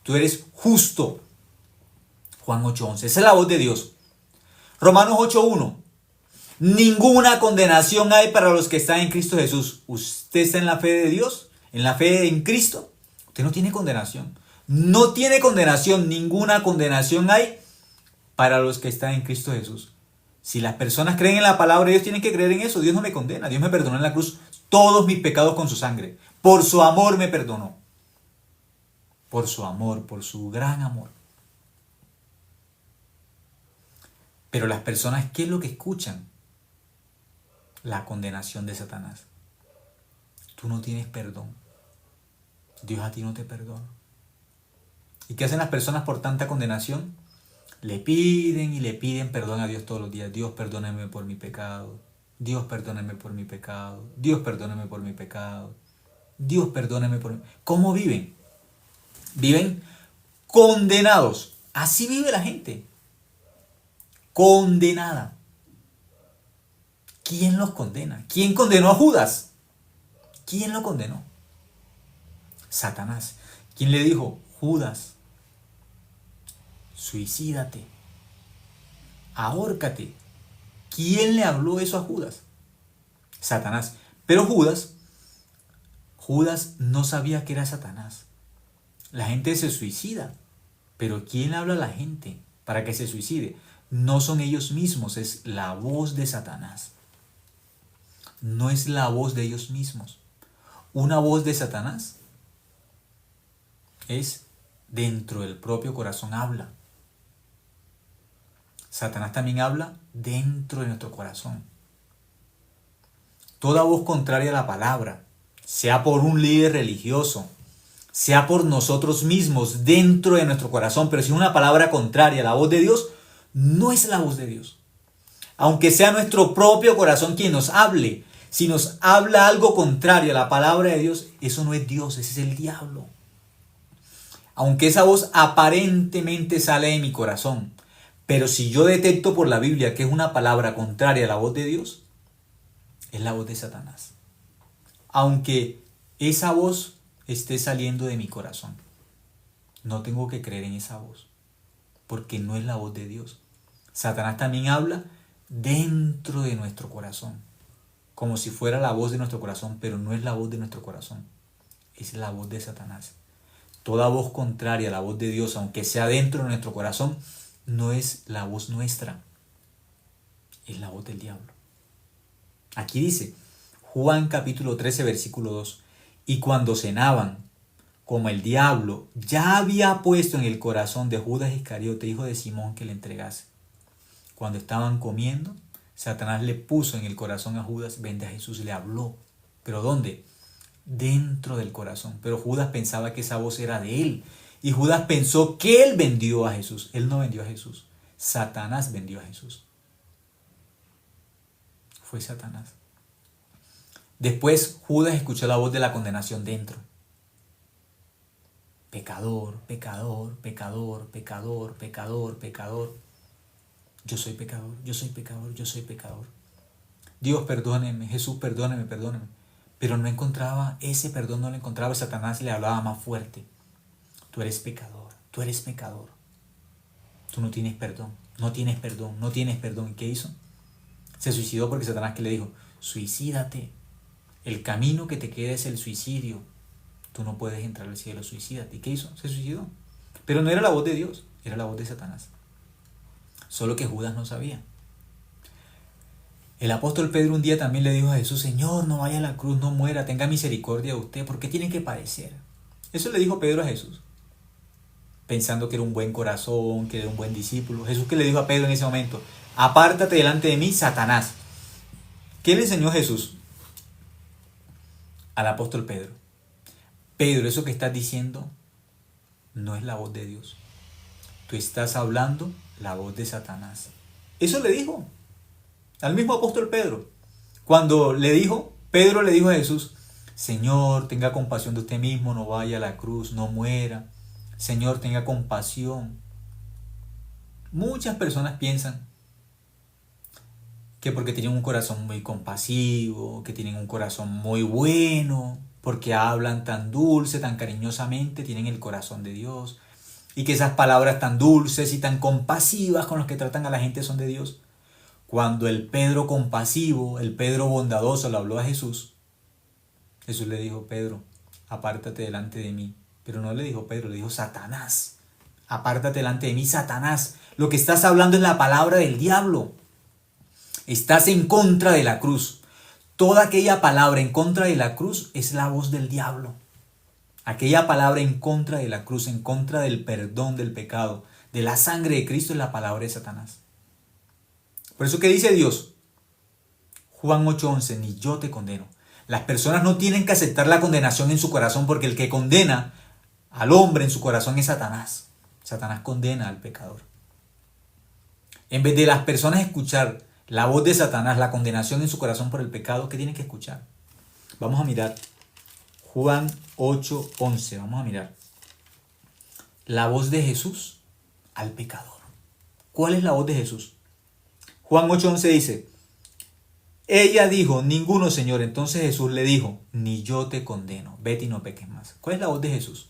Tú eres justo. Juan 8:11. Esa es la voz de Dios. Romanos 8:1. Ninguna condenación hay para los que están en Cristo Jesús. Usted está en la fe de Dios, en la fe en Cristo. Usted no tiene condenación. No tiene condenación. Ninguna condenación hay para los que están en Cristo Jesús. Si las personas creen en la palabra de Dios, tienen que creer en eso. Dios no me condena. Dios me perdonó en la cruz todos mis pecados con su sangre. Por su amor me perdonó. Por su amor, por su gran amor. Pero las personas, ¿qué es lo que escuchan? La condenación de Satanás. Tú no tienes perdón. Dios a ti no te perdona. ¿Y qué hacen las personas por tanta condenación? Le piden y le piden perdón a Dios todos los días. Dios, perdóname por mi pecado. Dios, perdóname por mi pecado. Dios, perdóname por mi pecado. Dios, perdóname por mi... ¿Cómo viven? Viven condenados. Así vive la gente. Condenada. ¿Quién los condena? ¿Quién condenó a Judas? ¿Quién lo condenó? Satanás. ¿Quién le dijo? Judas, suicídate, ahórcate. ¿Quién le habló eso a Judas? Satanás. Pero Judas no sabía que era Satanás. La gente se suicida, pero ¿quién le habla a la gente para que se suicide? No son ellos mismos, es la voz de Satanás. No es la voz de ellos mismos. Una voz de Satanás es dentro del propio corazón, habla. Satanás también habla dentro de nuestro corazón. Toda voz contraria a la palabra, sea por un líder religioso, sea por nosotros mismos dentro de nuestro corazón, pero si es una palabra contraria a la voz de Dios, no es la voz de Dios. Aunque sea nuestro propio corazón quien nos hable, si nos habla algo contrario a la palabra de Dios, eso no es Dios, ese es el diablo. Aunque esa voz aparentemente sale de mi corazón, pero si yo detecto por la Biblia que es una palabra contraria a la voz de Dios, es la voz de Satanás. Aunque esa voz esté saliendo de mi corazón, no tengo que creer en esa voz, porque no es la voz de Dios. Satanás también habla dentro de nuestro corazón, como si fuera la voz de nuestro corazón, pero no es la voz de nuestro corazón, es la voz de Satanás. Toda voz contraria a la voz de Dios, aunque sea dentro de nuestro corazón, no es la voz nuestra, es la voz del diablo. Aquí dice, Juan capítulo 13, versículo 2, y cuando cenaban, como el diablo ya había puesto en el corazón de Judas Iscariote, hijo de Simón, que le entregase. Cuando estaban comiendo, Satanás le puso en el corazón a Judas, vende a Jesús, le habló. ¿Pero dónde? dentro del corazón. Pero Judas pensaba que esa voz era de él. Y Judas pensó que él vendió a Jesús. Él no vendió a Jesús. Satanás vendió a Jesús. Fue Satanás. Después Judas escuchó la voz de la condenación dentro. Pecador, pecador, pecador, pecador, pecador, pecador. Yo soy pecador, yo soy pecador, yo soy pecador. Dios, perdóneme, Jesús, perdóneme, perdóneme. Pero no encontraba, ese perdón no lo encontraba. Satanás le hablaba más fuerte. Tú eres pecador, tú eres pecador. Tú no tienes perdón, no tienes perdón, no tienes perdón. ¿Y qué hizo? Se suicidó porque Satanás, ¿qué le dijo? Suicídate. El camino que te queda es el suicidio. Tú no puedes entrar al cielo, suicídate. ¿Y qué hizo? Se suicidó. Pero no era la voz de Dios, era la voz de Satanás. Solo que Judas no sabía. El apóstol Pedro un día también le dijo a Jesús: Señor, no vaya a la cruz, no muera, tenga misericordia de usted. ¿Por qué tiene que padecer? Eso le dijo Pedro a Jesús, pensando que era un buen corazón, que era un buen discípulo. Jesús, ¿qué le dijo a Pedro en ese momento? Apártate delante de mí, Satanás. ¿Qué le enseñó Jesús al apóstol Pedro? Pedro, eso que estás diciendo no es la voz de Dios. Tú estás hablando la voz de Satanás. Eso le dijo al mismo apóstol Pedro. Cuando le dijo, Pedro le dijo a Jesús: Señor, tenga compasión de usted mismo, no vaya a la cruz, no muera. Señor, tenga compasión. Muchas personas piensan que porque tienen un corazón muy compasivo, que tienen un corazón muy bueno, porque hablan tan dulce, tan cariñosamente, tienen el corazón de Dios, y que esas palabras tan dulces y tan compasivas con las que tratan a la gente son de Dios. Cuando el Pedro compasivo, el Pedro bondadoso le habló a Jesús, Jesús le dijo: Pedro, apártate delante de mí. Pero no le dijo Pedro, le dijo Satanás. Apártate delante de mí, Satanás. Lo que estás hablando es la palabra del diablo. Estás en contra de la cruz. Toda aquella palabra en contra de la cruz es la voz del diablo. Aquella palabra en contra de la cruz, en contra del perdón del pecado, de la sangre de Cristo, es la palabra de Satanás. Por eso, ¿qué dice Dios? Juan 8:11, ni yo te condeno. Las personas no tienen que aceptar la condenación en su corazón, porque el que condena al hombre en su corazón es Satanás. Satanás condena al pecador. En vez de las personas escuchar la voz de Satanás, la condenación en su corazón por el pecado, ¿qué tienen que escuchar? Vamos a mirar Juan 8:11. Vamos a mirar la voz de Jesús al pecador. ¿Cuál es la voz de Jesús? Juan 8:11 dice: ella dijo: ninguno, Señor. Entonces Jesús le dijo: ni yo te condeno, vete y no peques más. ¿Cuál es la voz de Jesús?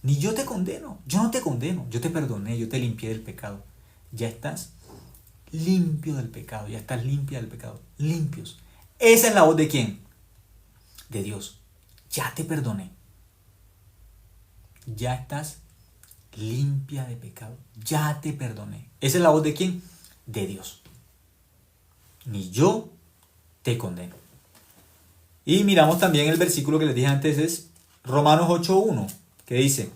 Ni yo te condeno, yo no te condeno, yo te perdoné, yo te limpié del pecado. Ya estás limpio del pecado, ya estás limpia del pecado, limpios. Esa es la voz de ¿quién? De Dios. Ya te perdoné. Ya estás limpia de pecado, ya te perdoné. Esa es la voz de ¿quién? De Dios. Ni yo te condeno. Y miramos también el versículo que les dije antes, es Romanos 8:1, que dice: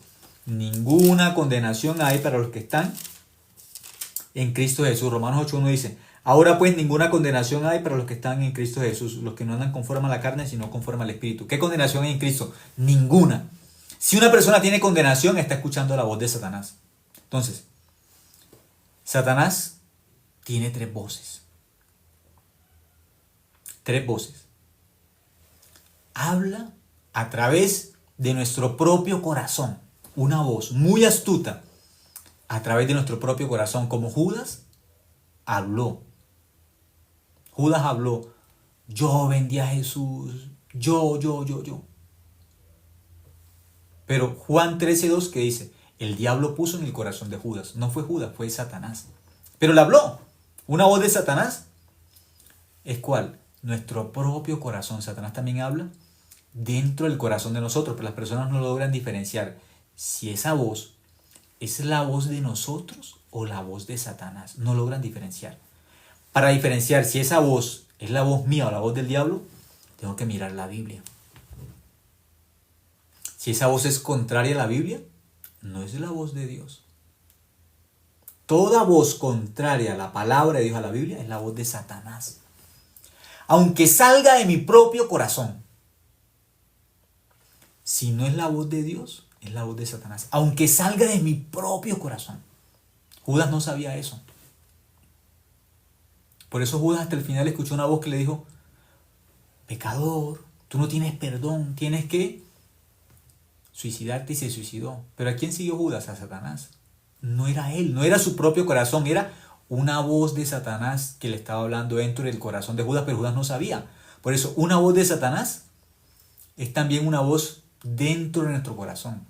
ninguna condenación hay para los que están en Cristo Jesús. Romanos 8:1 dice: ahora pues ninguna condenación hay para los que están en Cristo Jesús, los que no andan conforme a la carne, sino conforme al Espíritu. ¿Qué condenación hay en Cristo? Ninguna. Si una persona tiene condenación, está escuchando la voz de Satanás. Entonces, Satanás tiene tres voces. Tres voces. Habla a través de nuestro propio corazón. Una voz muy astuta a través de nuestro propio corazón, como Judas habló. Judas habló: yo vendí a Jesús, yo. Pero Juan 13:2, que dice: el diablo puso en el corazón de Judas. No fue Judas, fue Satanás. Pero le habló. Una voz de Satanás es ¿cuál? Nuestro propio corazón. Satanás también habla dentro del corazón de nosotros, pero las personas no logran diferenciar si esa voz es la voz de nosotros o la voz de Satanás. No logran diferenciar. Para diferenciar si esa voz es la voz mía o la voz del diablo, tengo que mirar la Biblia. Si esa voz es contraria a la Biblia, no es la voz de Dios. Toda voz contraria a la palabra de Dios, a la Biblia, es la voz de Satanás. Aunque salga de mi propio corazón, Si no es la voz de Dios, es la voz de Satanás. Aunque salga de mi propio corazón. Judas no sabía eso. Por eso Judas hasta el final escuchó una voz que le dijo, pecador, tú no tienes perdón, tienes que suicidarte, y se suicidó. Pero ¿a quién siguió Judas? A Satanás. No era él, no era su propio corazón, era una voz de Satanás que le estaba hablando dentro del corazón de Judas, pero Judas no sabía. Por eso, una voz de Satanás es también una voz dentro de nuestro corazón.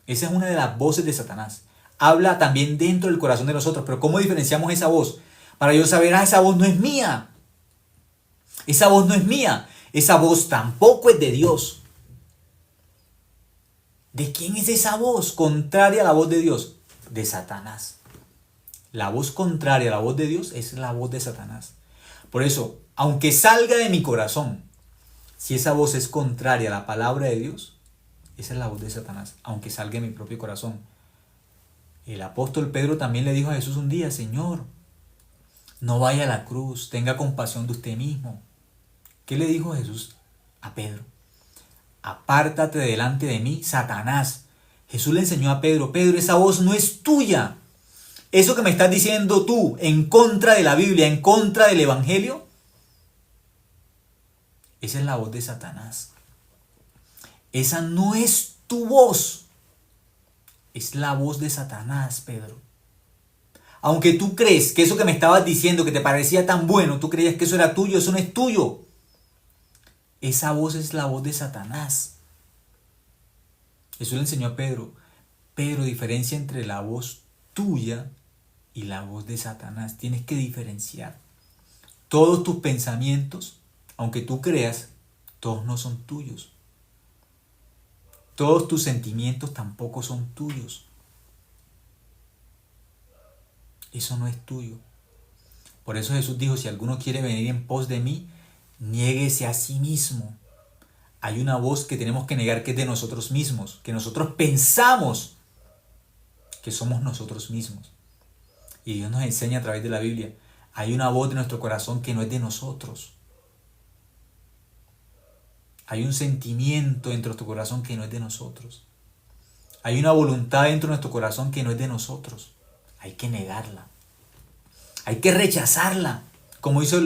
Esa es una de las voces de Satanás. Habla también dentro del corazón de nosotros, pero ¿cómo diferenciamos esa voz? Para yo saber, esa voz no es mía. Esa voz no es mía. Esa voz tampoco es de Dios. ¿De quién es esa voz contraria a la voz de Dios? De Satanás. La voz contraria a la voz de Dios es la voz de Satanás. Por eso, aunque salga de mi corazón, si esa voz es contraria a la palabra de Dios, esa es la voz de Satanás, aunque salga de mi propio corazón. El apóstol Pedro también le dijo a Jesús un día, Señor, no vaya a la cruz, tenga compasión de usted mismo. ¿Qué le dijo Jesús a Pedro? Apártate delante de mí, Satanás. Jesús le enseñó a Pedro, Pedro, esa voz no es tuya. Eso que me estás diciendo tú en contra de la Biblia, en contra del Evangelio, esa es la voz de Satanás. Esa no es tu voz. Es la voz de Satanás, Pedro. Aunque tú crees que eso que me estabas diciendo, que te parecía tan bueno, tú creías que eso era tuyo, eso no es tuyo. Esa voz es la voz de Satanás. Jesús le enseñó a Pedro, Pedro, diferencia entre la voz tuya y la voz de Satanás. Tienes que diferenciar. Todos tus pensamientos, aunque tú creas, todos no son tuyos. Todos tus sentimientos tampoco son tuyos. Eso no es tuyo. Por eso Jesús dijo, si alguno quiere venir en pos de mí, niéguese a sí mismo. Hay una voz que tenemos que negar que es de nosotros mismos, que nosotros pensamos que somos nosotros mismos. Y Dios nos enseña a través de la Biblia, hay una voz de nuestro corazón que no es de nosotros. Hay un sentimiento dentro de nuestro corazón que no es de nosotros. Hay una voluntad dentro de nuestro corazón que no es de nosotros. Hay que negarla. Hay que rechazarla. Como hizo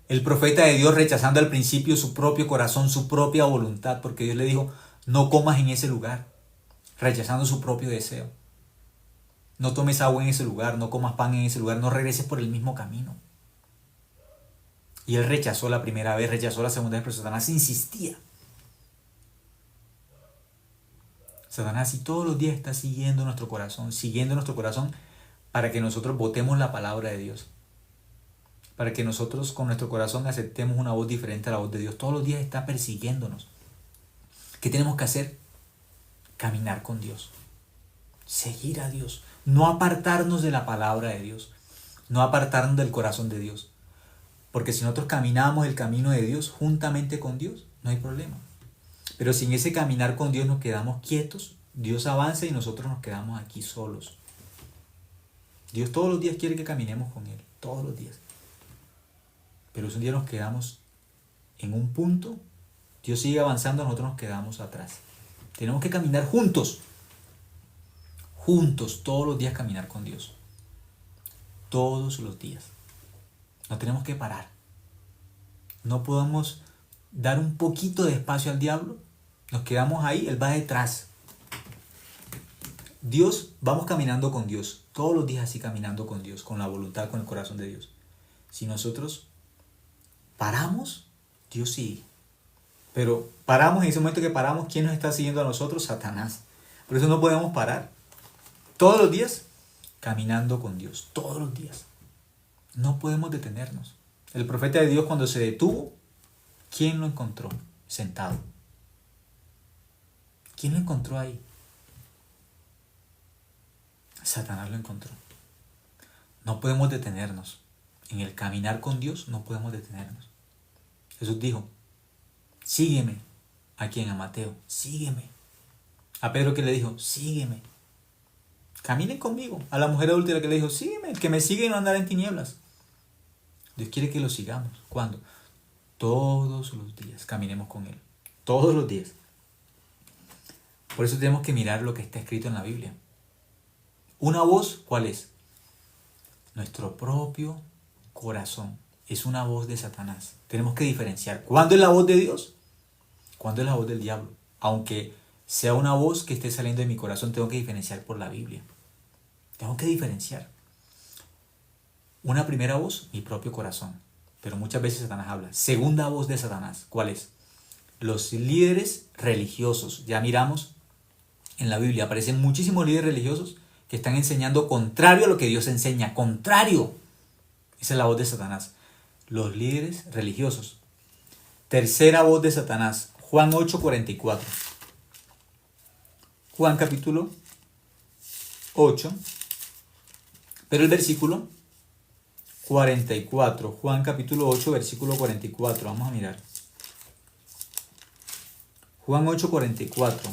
el profeta de Dios rechazando al principio su propio corazón, su propia voluntad. Porque Dios le dijo, no comas en ese lugar. Rechazando su propio deseo. No tomes agua en ese lugar. No comas pan en ese lugar. No regreses por el mismo camino. Y él rechazó la primera vez, rechazó la segunda vez, pero Satanás insistía. Satanás y todos los días está siguiendo nuestro corazón para que nosotros votemos la palabra de Dios. Para que nosotros con nuestro corazón aceptemos una voz diferente a la voz de Dios. Todos los días está persiguiéndonos. ¿Qué tenemos que hacer? Caminar con Dios. Seguir a Dios. No apartarnos de la palabra de Dios. No apartarnos del corazón de Dios. Porque si nosotros caminamos el camino de Dios juntamente con Dios, no hay problema. Pero si en ese caminar con Dios nos quedamos quietos, Dios avanza y nosotros nos quedamos aquí solos. Dios todos los días quiere que caminemos con Él, todos los días. Pero si un día nos quedamos en un punto, Dios sigue avanzando, nosotros nos quedamos atrás. Tenemos que caminar juntos. Juntos, todos los días caminar con Dios. Todos los días. No tenemos que parar. No podemos dar un poquito de espacio al diablo. Nos quedamos ahí, Él va detrás. Dios, vamos caminando con Dios. Todos los días así caminando con Dios, con la voluntad, con el corazón de Dios. Si nosotros paramos, Dios sigue. Pero paramos, en ese momento que paramos, ¿quién nos está siguiendo a nosotros? Satanás. Por eso no podemos parar. Todos los días caminando con Dios. Todos los días. No podemos detenernos. El profeta de Dios cuando se detuvo, ¿quién lo encontró? Sentado. ¿Quién lo encontró ahí? Satanás lo encontró. No podemos detenernos. En el caminar con Dios no podemos detenernos. Jesús dijo, sígueme. ¿A quién? A Mateo. Sígueme. A Pedro que le dijo, sígueme. Caminen conmigo. A la mujer adúltera que le dijo, sígueme. El que me sigue no andará en tinieblas. Dios quiere que lo sigamos. ¿Cuándo? Todos los días caminemos con Él. Todos los días. Por eso tenemos que mirar lo que está escrito en la Biblia. Una voz, ¿cuál es? Nuestro propio corazón. Es una voz de Satanás. Tenemos que diferenciar. ¿Cuándo es la voz de Dios? ¿Cuándo es la voz del diablo? Aunque sea una voz que esté saliendo de mi corazón, tengo que diferenciar por la Biblia. Tengo que diferenciar. Una primera voz, mi propio corazón. Pero muchas veces Satanás habla. Segunda voz de Satanás, ¿cuál es? Los líderes religiosos. Ya miramos en la Biblia, aparecen muchísimos líderes religiosos que están enseñando contrario a lo que Dios enseña. Contrario. Esa es la voz de Satanás. Los líderes religiosos. Tercera voz de Satanás. Juan 8:44. Juan capítulo 8. Pero el versículo 44. Juan capítulo 8, versículo 44. Vamos a mirar. Juan 8:44.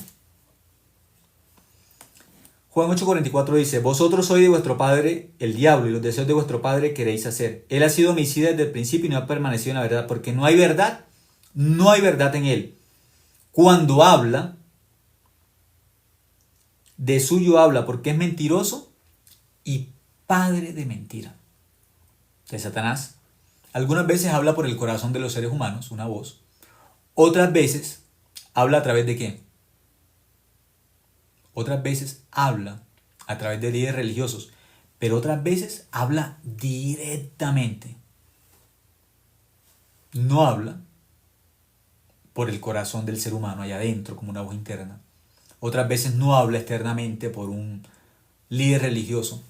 Juan 8:44 dice: Vosotros sois de vuestro padre el diablo, y los deseos de vuestro padre queréis hacer. Él ha sido homicida desde el principio y no ha permanecido en la verdad, porque no hay verdad en él. Cuando habla, de suyo habla, porque es mentiroso y padre de mentira. De Satanás. Algunas veces habla por el corazón de los seres humanos, una voz. Otras veces habla a través de ¿qué? Otras veces habla a través de líderes religiosos, pero otras veces habla directamente. No habla por el corazón del ser humano allá adentro como una voz interna. Otras veces no habla externamente por un líder religioso,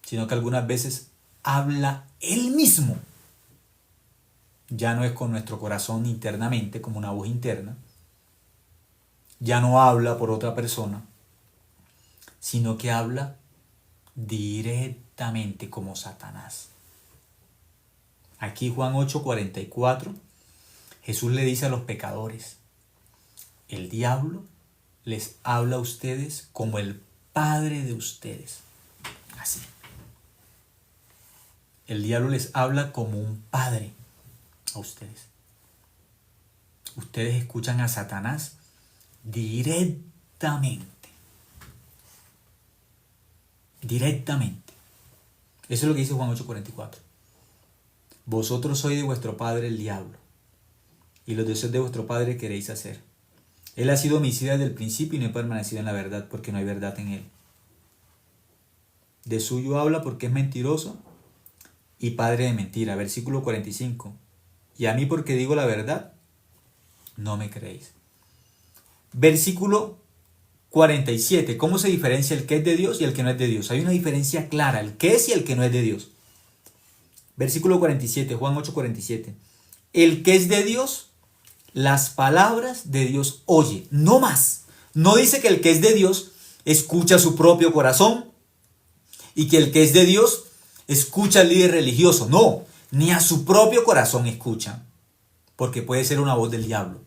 sino que algunas veces habla él mismo. Ya no es con nuestro corazón internamente como una voz interna. Ya no habla por otra persona, sino que habla directamente como Satanás. Aquí Juan 8:44, Jesús le dice a los pecadores: el diablo les habla a ustedes como el padre de ustedes. Así. El diablo les habla como un padre a ustedes. Ustedes escuchan a Satanás directamente. Directamente. Eso es lo que dice Juan 8:44. Vosotros sois de vuestro padre el diablo, y los deseos de vuestro padre queréis hacer. Él ha sido homicida desde el principio y no ha permanecido en la verdad, porque no hay verdad en él. De suyo habla porque es mentiroso y padre de mentira. Versículo 45. Y a mí, porque digo la verdad, no me creéis. Versículo 47. ¿Cómo se diferencia el que es de Dios y el que no es de Dios? Hay una diferencia clara, el que es y el que no es de Dios. Versículo 47, Juan 8:47. El que es de Dios, las palabras de Dios oye, no más. No dice que el que es de Dios escucha su propio corazón y que el que es de Dios escucha al líder religioso. No, ni a su propio corazón escucha, porque puede ser una voz del diablo.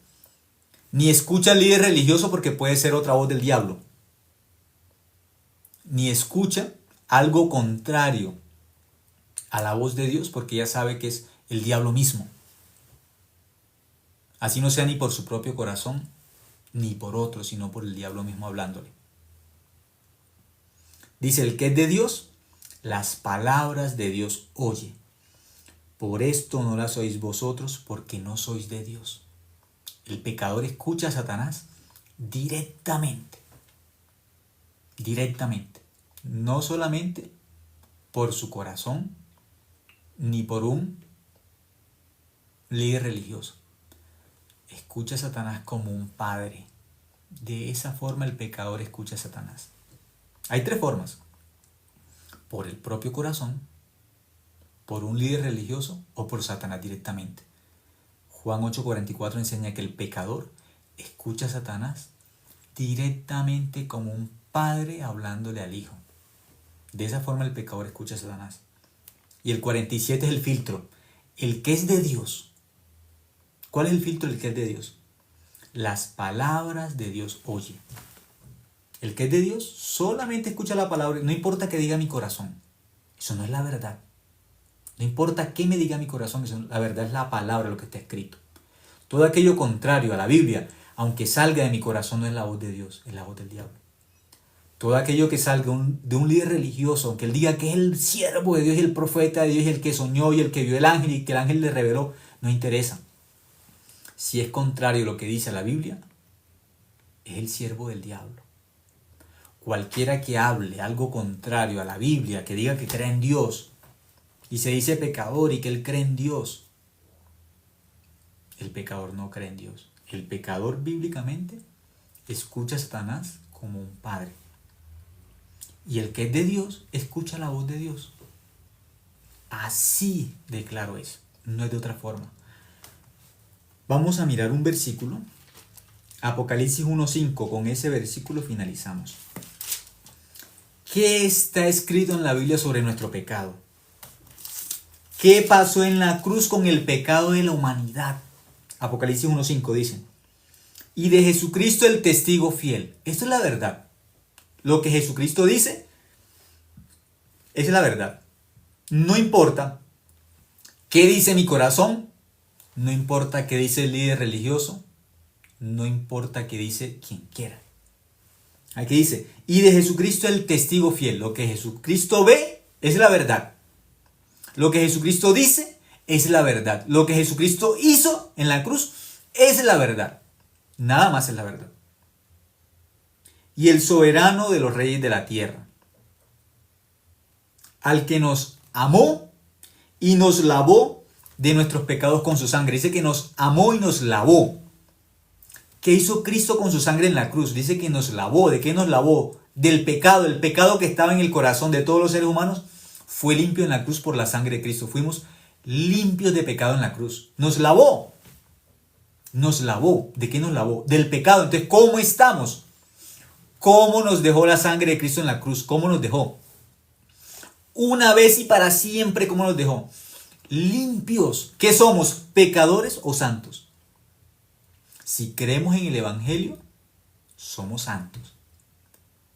Ni escucha al líder religioso porque puede ser otra voz del diablo. Ni escucha algo contrario a la voz de Dios porque ya sabe que es el diablo mismo. Así no sea ni por su propio corazón, ni por otro, sino por el diablo mismo hablándole. Dice: el que es de Dios, las palabras de Dios oye. Por esto no las oís vosotros, porque no sois de Dios. El pecador escucha a Satanás directamente. Directamente. No solamente por su corazón, ni por un líder religioso. Escucha a Satanás como un padre. De esa forma el pecador escucha a Satanás. Hay tres formas: por el propio corazón, por un líder religioso o por Satanás directamente. Juan 8:44 enseña que el pecador escucha a Satanás directamente como un padre hablándole al hijo. De esa forma el pecador escucha a Satanás. Y el 47 es el filtro. El que es de Dios. ¿Cuál es el filtro del que es de Dios? Las palabras de Dios oye. El que es de Dios solamente escucha la palabra, no importa que diga mi corazón. Eso no es la verdad. No importa qué me diga mi corazón, la verdad es la palabra, lo que está escrito. Todo aquello contrario a la Biblia, aunque salga de mi corazón, no es la voz de Dios, es la voz del diablo. Todo aquello que salga de un líder religioso, aunque él diga que es el siervo de Dios y el profeta de Dios y el que soñó y el que vio el ángel y que el ángel le reveló, no interesa. Si es contrario a lo que dice la Biblia, es el siervo del diablo. Cualquiera que hable algo contrario a la Biblia, que diga que cree en Dios y se dice pecador y que él cree en Dios, el pecador no cree en Dios. El pecador bíblicamente escucha a Satanás como un padre. Y el que es de Dios escucha la voz de Dios. Así de claro es, no es de otra forma. Vamos a mirar un versículo, Apocalipsis 1:5, con ese versículo finalizamos. ¿Qué está escrito en la Biblia sobre nuestro pecado? ¿Qué pasó en la cruz con el pecado de la humanidad? Apocalipsis 1:5 dice: y de Jesucristo el testigo fiel. Esto es la verdad. Lo que Jesucristo dice, esa es la verdad. No importa qué dice mi corazón, no importa qué dice el líder religioso, no importa qué dice quien quiera. Aquí dice, y de Jesucristo el testigo fiel. Lo que Jesucristo ve es la verdad. Lo que Jesucristo dice es la verdad. Lo que Jesucristo hizo en la cruz es la verdad. Nada más es la verdad. Y el soberano de los reyes de la tierra, al que nos amó y nos lavó de nuestros pecados con su sangre. Dice que nos amó y nos lavó. ¿Qué hizo Cristo con su sangre en la cruz? Dice que nos lavó. ¿De qué nos lavó? Del pecado. El pecado que estaba en el corazón de todos los seres humanos fue limpio en la cruz por la sangre de Cristo. Fuimos limpios de pecado en la cruz. Nos lavó. Nos lavó. ¿De qué nos lavó? Del pecado. Entonces, ¿cómo estamos? ¿Cómo nos dejó la sangre de Cristo en la cruz? ¿Cómo nos dejó? Una vez y para siempre, ¿cómo nos dejó? Limpios. ¿Qué somos? ¿Pecadores o santos? Si creemos en el Evangelio, somos santos.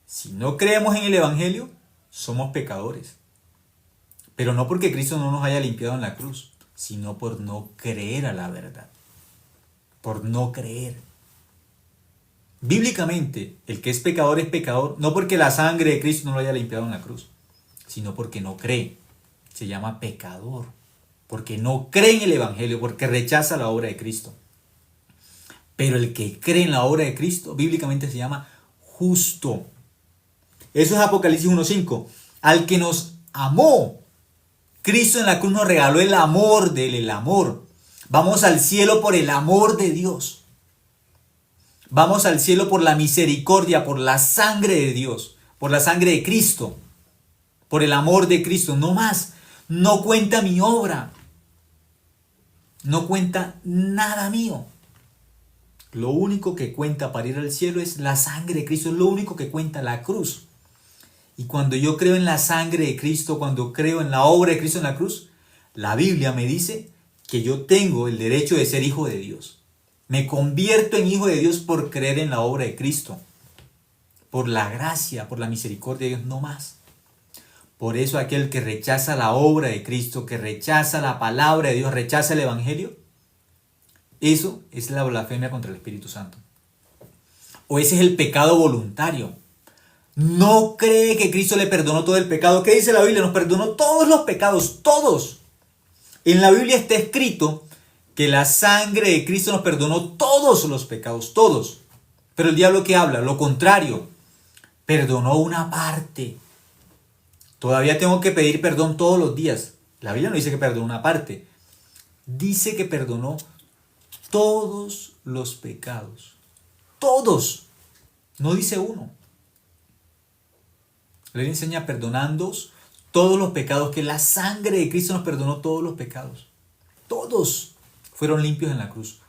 Si no creemos en el Evangelio, somos pecadores. Pero no porque Cristo no nos haya limpiado en la cruz, sino por no creer a la verdad. Por no creer. Bíblicamente, el que es pecador, no porque la sangre de Cristo no lo haya limpiado en la cruz, sino porque no cree. Se llama pecador. Porque no cree en el Evangelio, porque rechaza la obra de Cristo. Pero el que cree en la obra de Cristo, bíblicamente se llama justo. Eso es Apocalipsis 1:5. Al que nos amó. Cristo en la cruz nos regaló el amor de él, el amor. Vamos al cielo por el amor de Dios. Vamos al cielo por la misericordia, por la sangre de Dios, por la sangre de Cristo, por el amor de Cristo. No más. No cuenta mi obra. No cuenta nada mío. Lo único que cuenta para ir al cielo es la sangre de Cristo. Es lo único que cuenta, la cruz. Y cuando yo creo en la sangre de Cristo, cuando creo en la obra de Cristo en la cruz, la Biblia me dice que yo tengo el derecho de ser hijo de Dios. Me convierto en hijo de Dios por creer en la obra de Cristo. Por la gracia, por la misericordia de Dios, no más. Por eso aquel que rechaza la obra de Cristo, que rechaza la palabra de Dios, rechaza el Evangelio, eso es la blasfemia contra el Espíritu Santo. O ese es el pecado voluntario. No cree que Cristo le perdonó todo el pecado. ¿Qué dice la Biblia? Nos perdonó todos los pecados, todos. En la Biblia está escrito que la sangre de Cristo nos perdonó todos los pecados, todos. Pero el diablo, ¿qué habla? Lo contrario. Perdonó una parte. Todavía tengo que pedir perdón todos los días. La Biblia no dice que perdonó una parte. Dice que perdonó todos los pecados. Todos. No dice uno. La Biblia enseña perdonándoos todos los pecados, que la sangre de Cristo nos perdonó todos los pecados. Todos fueron limpios en la cruz.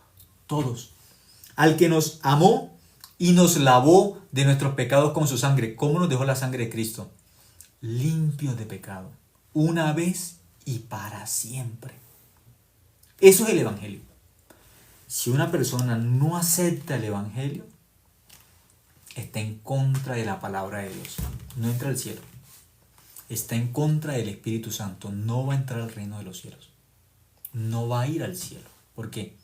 Todos. Al que nos amó y nos lavó de nuestros pecados con su sangre. ¿Cómo nos dejó la sangre de Cristo? Limpios de pecado. Una vez y para siempre. Eso es el Evangelio. Si una persona no acepta el Evangelio, está en contra de la palabra de Dios. No entra al cielo. Está en contra del Espíritu Santo. No va a entrar al reino de los cielos. No va a ir al cielo. ¿Por qué?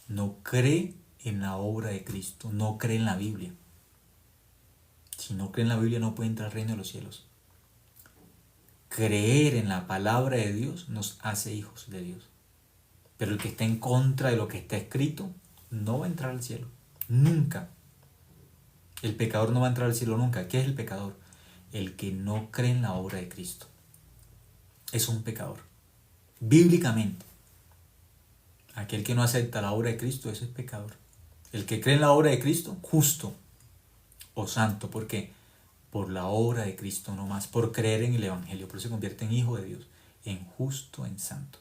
No cree en la obra de Cristo, no cree en la Biblia. Si no cree en la Biblia no puede entrar al reino de los cielos. Creer en la palabra de Dios nos hace hijos de Dios. Pero el que está en contra de lo que está escrito no va a entrar al cielo. Nunca. El pecador no va a entrar al cielo nunca. ¿Qué es el pecador? El que no cree en la obra de Cristo. Es un pecador. Bíblicamente. Aquel que no acepta la obra de Cristo, ese es pecador. El que cree en la obra de Cristo, justo o santo. ¿Por qué? Por la obra de Cristo no más. Por creer en el Evangelio. Por eso se convierte en hijo de Dios. En justo, en santo.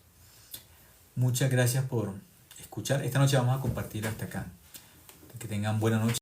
Muchas gracias por escuchar. Esta noche vamos a compartir hasta acá. Que tengan buena noche.